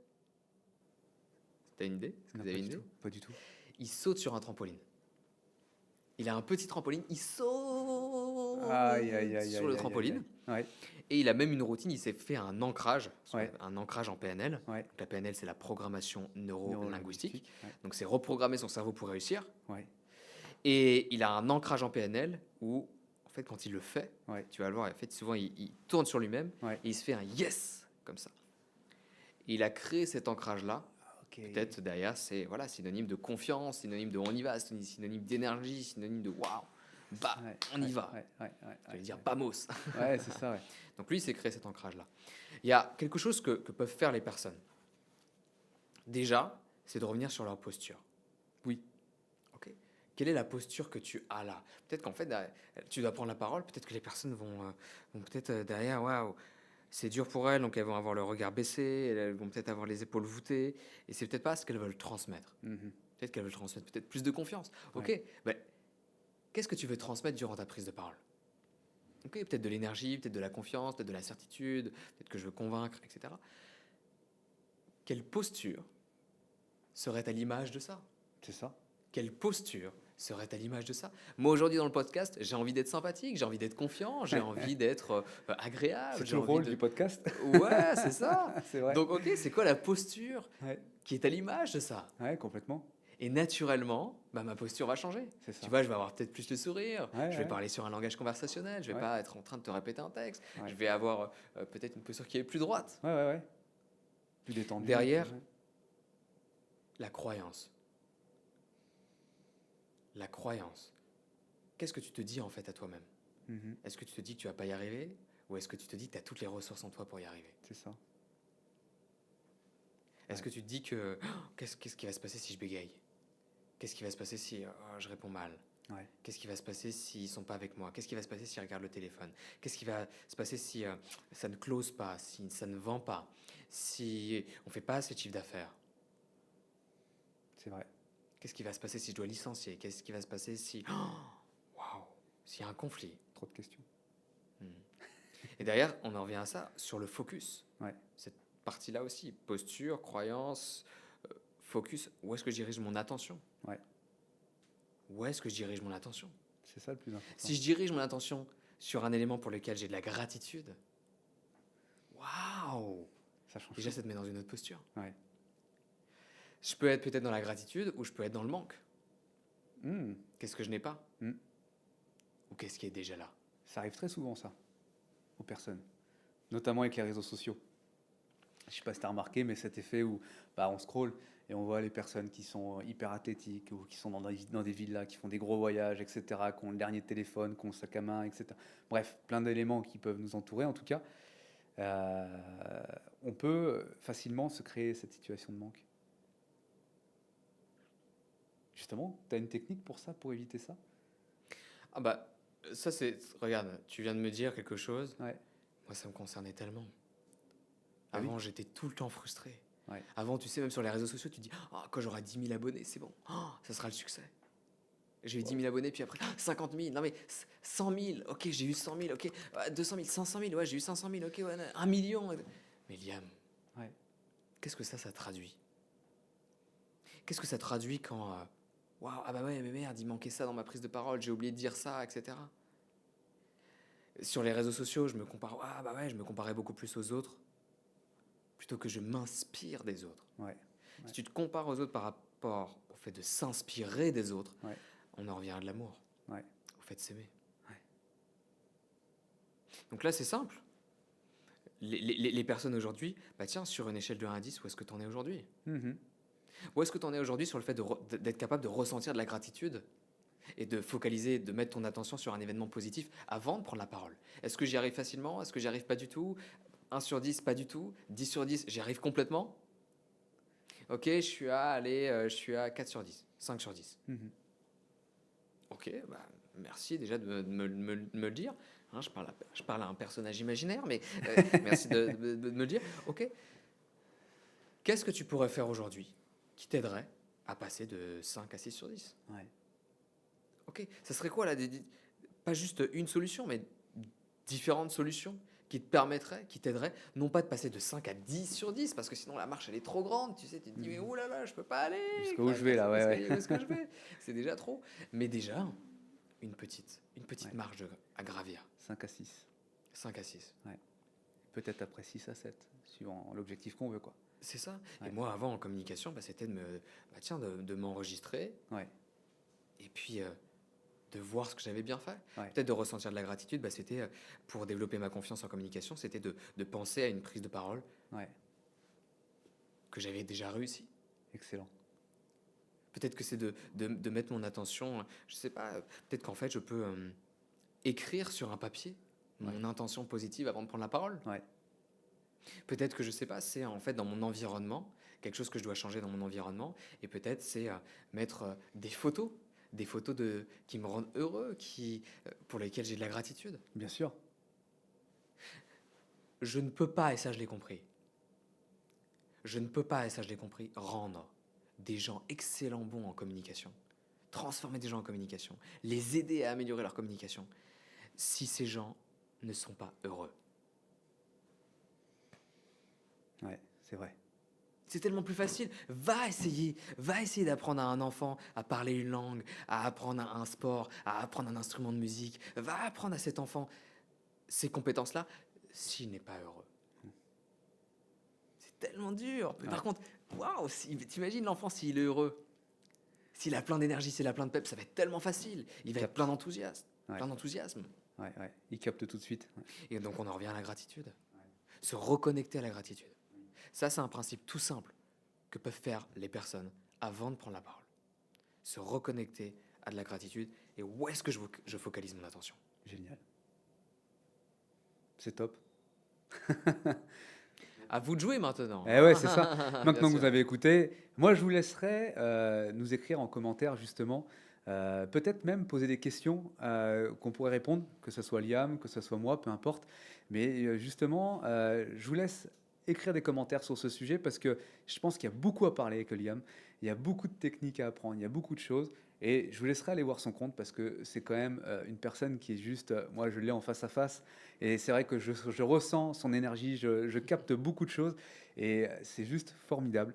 T'as une idée? Est-ce que Non, vous avez pas une du idée? tout. Pas du tout. Il saute sur un trampoline. Il a un petit trampoline, il saute Aïe, aïe, aïe, sur aïe, le aïe, trampoline. aïe, aïe. Et il a même une routine, il s'est fait un ancrage, Ouais. un ancrage en PNL. Ouais. Donc la PNL, c'est la programmation neuro-linguistique. Ouais. Donc c'est reprogrammer son cerveau pour réussir. Ouais. Et il a un ancrage en PNL où, en fait, quand il le fait, Ouais. tu vas le voir, en fait, souvent, il tourne sur lui-même Ouais. et il se fait un yes, comme ça. Et il a créé cet ancrage-là. Ok. Peut-être derrière, c'est voilà, synonyme de confiance, synonyme de on y va, synonyme d'énergie, synonyme de waouh, bah, Ouais, on y ouais, va. ouais, ouais, ouais, Je vais ouais. dire Bamos. Ouais, c'est ça, ouais. Donc lui, il s'est créé cet ancrage-là. Il y a quelque chose que peuvent faire les personnes. Déjà, c'est de revenir sur leur posture. Oui. Ok. Quelle est la posture que tu as là? Peut-être qu'en fait, tu dois prendre la parole, peut-être que les personnes vont peut-être derrière, waouh, c'est dur pour elles, donc elles vont avoir le regard baissé, elles vont peut-être avoir les épaules voûtées, et c'est peut-être pas ce qu'elles veulent transmettre. Mhm. Peut-être qu'elles veulent transmettre peut-être plus de confiance. Ok, Ouais. ben, qu'est-ce que tu veux transmettre durant ta prise de parole? Ok, peut-être de l'énergie, peut-être de la confiance, peut-être de la certitude, peut-être que je veux convaincre, etc. Quelle posture serait à l'image de ça? C'est ça. Quelle posture serait à l'image de ça? Moi, aujourd'hui, dans le podcast, j'ai envie d'être sympathique, j'ai envie d'être confiant, j'ai envie d'être agréable. C'est j'ai tout le envie rôle de... du podcast. Ouais, c'est ça. C'est vrai. Donc, ok, c'est quoi la posture Ouais. qui est à l'image de ça? Ouais, complètement. Et naturellement, bah, ma posture va changer. C'est ça. Tu vois, je vais avoir peut-être plus le sourire, Ouais, je vais ouais. parler sur un langage conversationnel, je vais Ouais. pas être en train de te répéter un texte, Ouais. je vais avoir peut-être une posture qui est plus droite. Ouais, ouais, ouais. Plus détendu. Derrière, ouais. la croyance. La croyance. Qu'est-ce que tu te dis en fait à toi-même? Mhm. Est-ce que tu te dis que tu vas pas y arriver? Ou est-ce que tu te dis que tu as toutes les ressources en toi pour y arriver? C'est ça. Est-ce Ouais. que tu te dis que qu'est-ce qui va se passer si je bégaye? Qu'est-ce qui va se passer si je réponds mal? Ouais. Qu'est-ce qui va se passer s'ils sont pas avec moi? Qu'est-ce qui va se passer s'ils regardent le téléphone? Qu'est-ce qui va se passer si ça ne close pas, si ça ne vend pas, si on fait pas assez de chiffre d'affaires? C'est vrai. Qu'est-ce qui va se passer si je dois licencier? Qu'est-ce qui va se passer si waouh, s'il y a un conflit? Trop de questions. Hmm. Et derrière, on en revient à ça sur le focus. Ouais. Cette partie-là aussi, posture, croyance, focus. Où est-ce que je dirige mon attention? Ouais. Où est-ce que je dirige mon attention? C'est ça le plus important. Si je dirige mon attention sur un élément pour lequel j'ai de la gratitude, waouh! Ça change Déjà, tout. ça te met dans une autre posture. Ouais. Je peux être peut-être dans la gratitude ou je peux être dans le manque. Hmm. Qu'est-ce que je n'ai pas? Hmm. Ou qu'est-ce qui est déjà là? Ça arrive très souvent, ça, aux personnes, notamment avec les réseaux sociaux. Je sais pas si tu as remarqué, mais cet effet où on scrolle et on voit les personnes qui sont hyper athlétiques ou qui sont dans des villas, qui font des gros voyages, etc., qui ont le dernier téléphone, qui ont le sac à main, etc. Bref, plein d'éléments qui peuvent nous entourer, en tout cas. On peut facilement se créer cette situation de manque. Justement, tu as une technique pour ça, pour éviter ça? Ah bah, ça c'est... Regarde, tu viens de me dire quelque chose. Ouais. Moi, ça me concernait tellement. Ah oui. Avant, j'étais tout le temps frustré. Ouais. Avant, tu sais, même sur les réseaux sociaux, tu te dis quand j'aurai 10 000 abonnés, c'est bon. Ça sera le succès. J'ai eu 10 000 abonnés, puis après 50 000. Non, mais 100 000. Ok, j'ai eu 100 000. Ok, 200 000, 500 000. Ouais, j'ai eu 500 000. Ok, ouais, 1 million. Mais Liam, Ouais. qu'est-ce que ça traduit? Qu'est-ce que ça traduit quand. Waouh, ah bah ouais, mais merde, il manquait ça dans ma prise de parole, j'ai oublié de dire ça, etc. Sur les réseaux sociaux, je me compare. Ah bah ouais, je me comparais beaucoup plus aux autres plutôt que je m'inspire des autres. Ouais. Si tu te compares aux autres par rapport au fait de s'inspirer des autres, Ouais. on en revient à de l'amour, Ouais. au fait de s'aimer. Ouais. Donc là, c'est simple. Les personnes aujourd'hui, bah tiens, sur une échelle de 1 à 10, où est-ce que tu en es aujourd'hui? Mhm. Où est-ce que tu en es aujourd'hui sur le fait d'être capable de ressentir de la gratitude et de focaliser, de mettre ton attention sur un événement positif avant de prendre la parole? Est-ce que j'y arrive facilement? Est-ce que j'y arrive pas du tout? 1 sur 10, pas du tout. 10 sur 10, j'y arrive complètement. Ok, je suis à 4 sur 10, 5 sur 10. Mhm. Ok, bah, merci déjà de me le dire. Hein, je parle à un personnage imaginaire, mais merci de me le dire. Ok, qu'est-ce que tu pourrais faire aujourd'hui qui t'aiderait à passer de 5 à 6 sur 10? Ouais. Ok, ça serait quoi là? Pas juste une solution, mais différentes solutions qui te permettraient, qui t'aideraient, non pas de passer de 5 à 10 sur 10, parce que sinon la marche elle est trop grande, tu sais, tu te dis mais oulala, je peux pas aller. Jusqu'où je vais là, ouais, ouais. Où est-ce que je vais? C'est déjà trop. Mais déjà, une petite Ouais. marge à gravir. 5 à 6. 5 à 6. Peut-être après 6 à 7, suivant l'objectif qu'on veut, quoi. C'est ça. Ouais. Et moi, avant, en communication, bah, c'était de m'enregistrer Ouais. et puis de voir ce que j'avais bien fait. Ouais. Peut-être de ressentir de la gratitude, bah, c'était pour développer ma confiance en communication, c'était de penser à une prise de parole Ouais. que j'avais déjà réussi. Excellent. Peut-être que c'est de mettre mon attention, je sais pas, peut-être qu'en fait, je peux écrire sur un papier mon intention positive avant de prendre la parole. Ouais. Peut-être que je sais pas, c'est en fait dans mon environnement, quelque chose que je dois changer dans mon environnement, et peut-être c'est mettre des photos qui me rendent heureux, pour lesquelles j'ai de la gratitude. Bien sûr. Je ne peux pas, et ça je l'ai compris, je ne peux pas, et ça je l'ai compris, rendre des gens excellents bons en communication, transformer des gens en communication, les aider à améliorer leur communication, si ces gens ne sont pas heureux. Ouais, c'est vrai. C'est tellement plus facile. Va essayer d'apprendre à un enfant à parler une langue, à apprendre un sport, à apprendre un instrument de musique. Va apprendre à cet enfant ces compétences-là s'il n'est pas heureux. C'est tellement dur. Mais Ouais. par contre, waouh, t'imagines l'enfant s'il est heureux, s'il a plein d'énergie, s'il a plein de pep, ça va être tellement facile. Il va être plein d'enthousiasme. Ouais. Plein d'enthousiasme. Ouais, ouais. Il capte tout de suite. Ouais. Et donc on en revient à la gratitude. Se reconnecter à la gratitude. Ça, c'est un principe tout simple que peuvent faire les personnes avant de prendre la parole. Se reconnecter à de la gratitude et où est-ce que je focalise mon attention. Génial. C'est top. À vous de jouer maintenant. Eh ouais, c'est ça. Bien Maintenant que vous sûr. avez écouté, moi je vous laisserai nous écrire en commentaire justement, peut-être même poser des questions qu'on pourrait répondre, que ce soit Liam, que ce soit moi, peu importe. Mais justement, je vous laisse écrire des commentaires sur ce sujet parce que je pense qu'il y a beaucoup à parler avec Liam. Il y a beaucoup de techniques à apprendre, il y a beaucoup de choses. Et je vous laisserai aller voir son compte parce que c'est quand même une personne qui est juste, moi je l'ai en face à face, et c'est vrai que je ressens son énergie, je capte beaucoup de choses, et c'est juste formidable.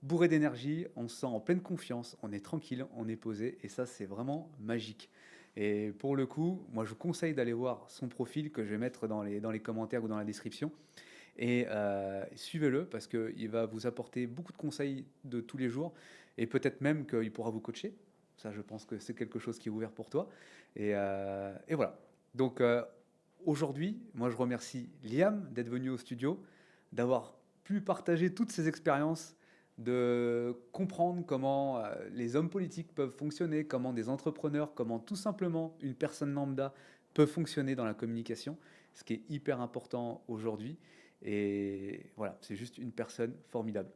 Bourré d'énergie, on se sent en pleine confiance, on est tranquille, on est posé, et ça c'est vraiment magique. Et pour le coup, moi je vous conseille d'aller voir son profil que je vais mettre dans les commentaires ou dans la description. Et suivez-le parce qu'il va vous apporter beaucoup de conseils de tous les jours et peut-être même qu'il pourra vous coacher. Ça, je pense que c'est quelque chose qui est ouvert pour toi. Et voilà. Donc aujourd'hui, moi, je remercie Liam d'être venu au studio, d'avoir pu partager toutes ses expériences, de comprendre comment les hommes politiques peuvent fonctionner, comment des entrepreneurs, comment tout simplement une personne lambda peut fonctionner dans la communication, ce qui est hyper important aujourd'hui. Et voilà, c'est juste une personne formidable.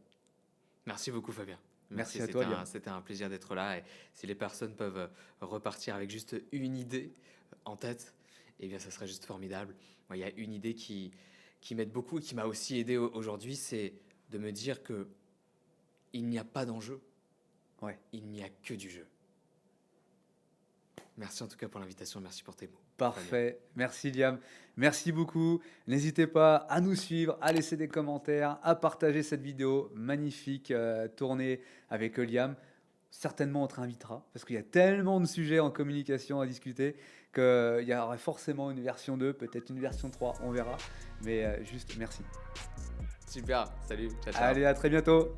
Merci beaucoup, Fabien. Merci, Merci à toi, Liam. c'était un plaisir d'être là. Et si les personnes peuvent repartir avec juste une idée en tête, eh bien, ça serait juste formidable. Moi, il y a une idée qui m'aide beaucoup et qui m'a aussi aidé aujourd'hui, c'est de me dire que il n'y a pas d'enjeu, Ouais, il n'y a que du jeu. Merci en tout cas pour l'invitation, merci pour tes mots. Fabien. parfait. Merci, Liam. Merci beaucoup. N'hésitez pas à nous suivre, à laisser des commentaires, à partager cette vidéo magnifique tournée avec Liam. Certainement, on te réinvitera parce qu'il y a tellement de sujets en communication à discuter qu'il y aura forcément une version 2, peut-être une version 3, on verra. Mais juste merci. Super, salut, ciao, ciao. Allez, à très bientôt.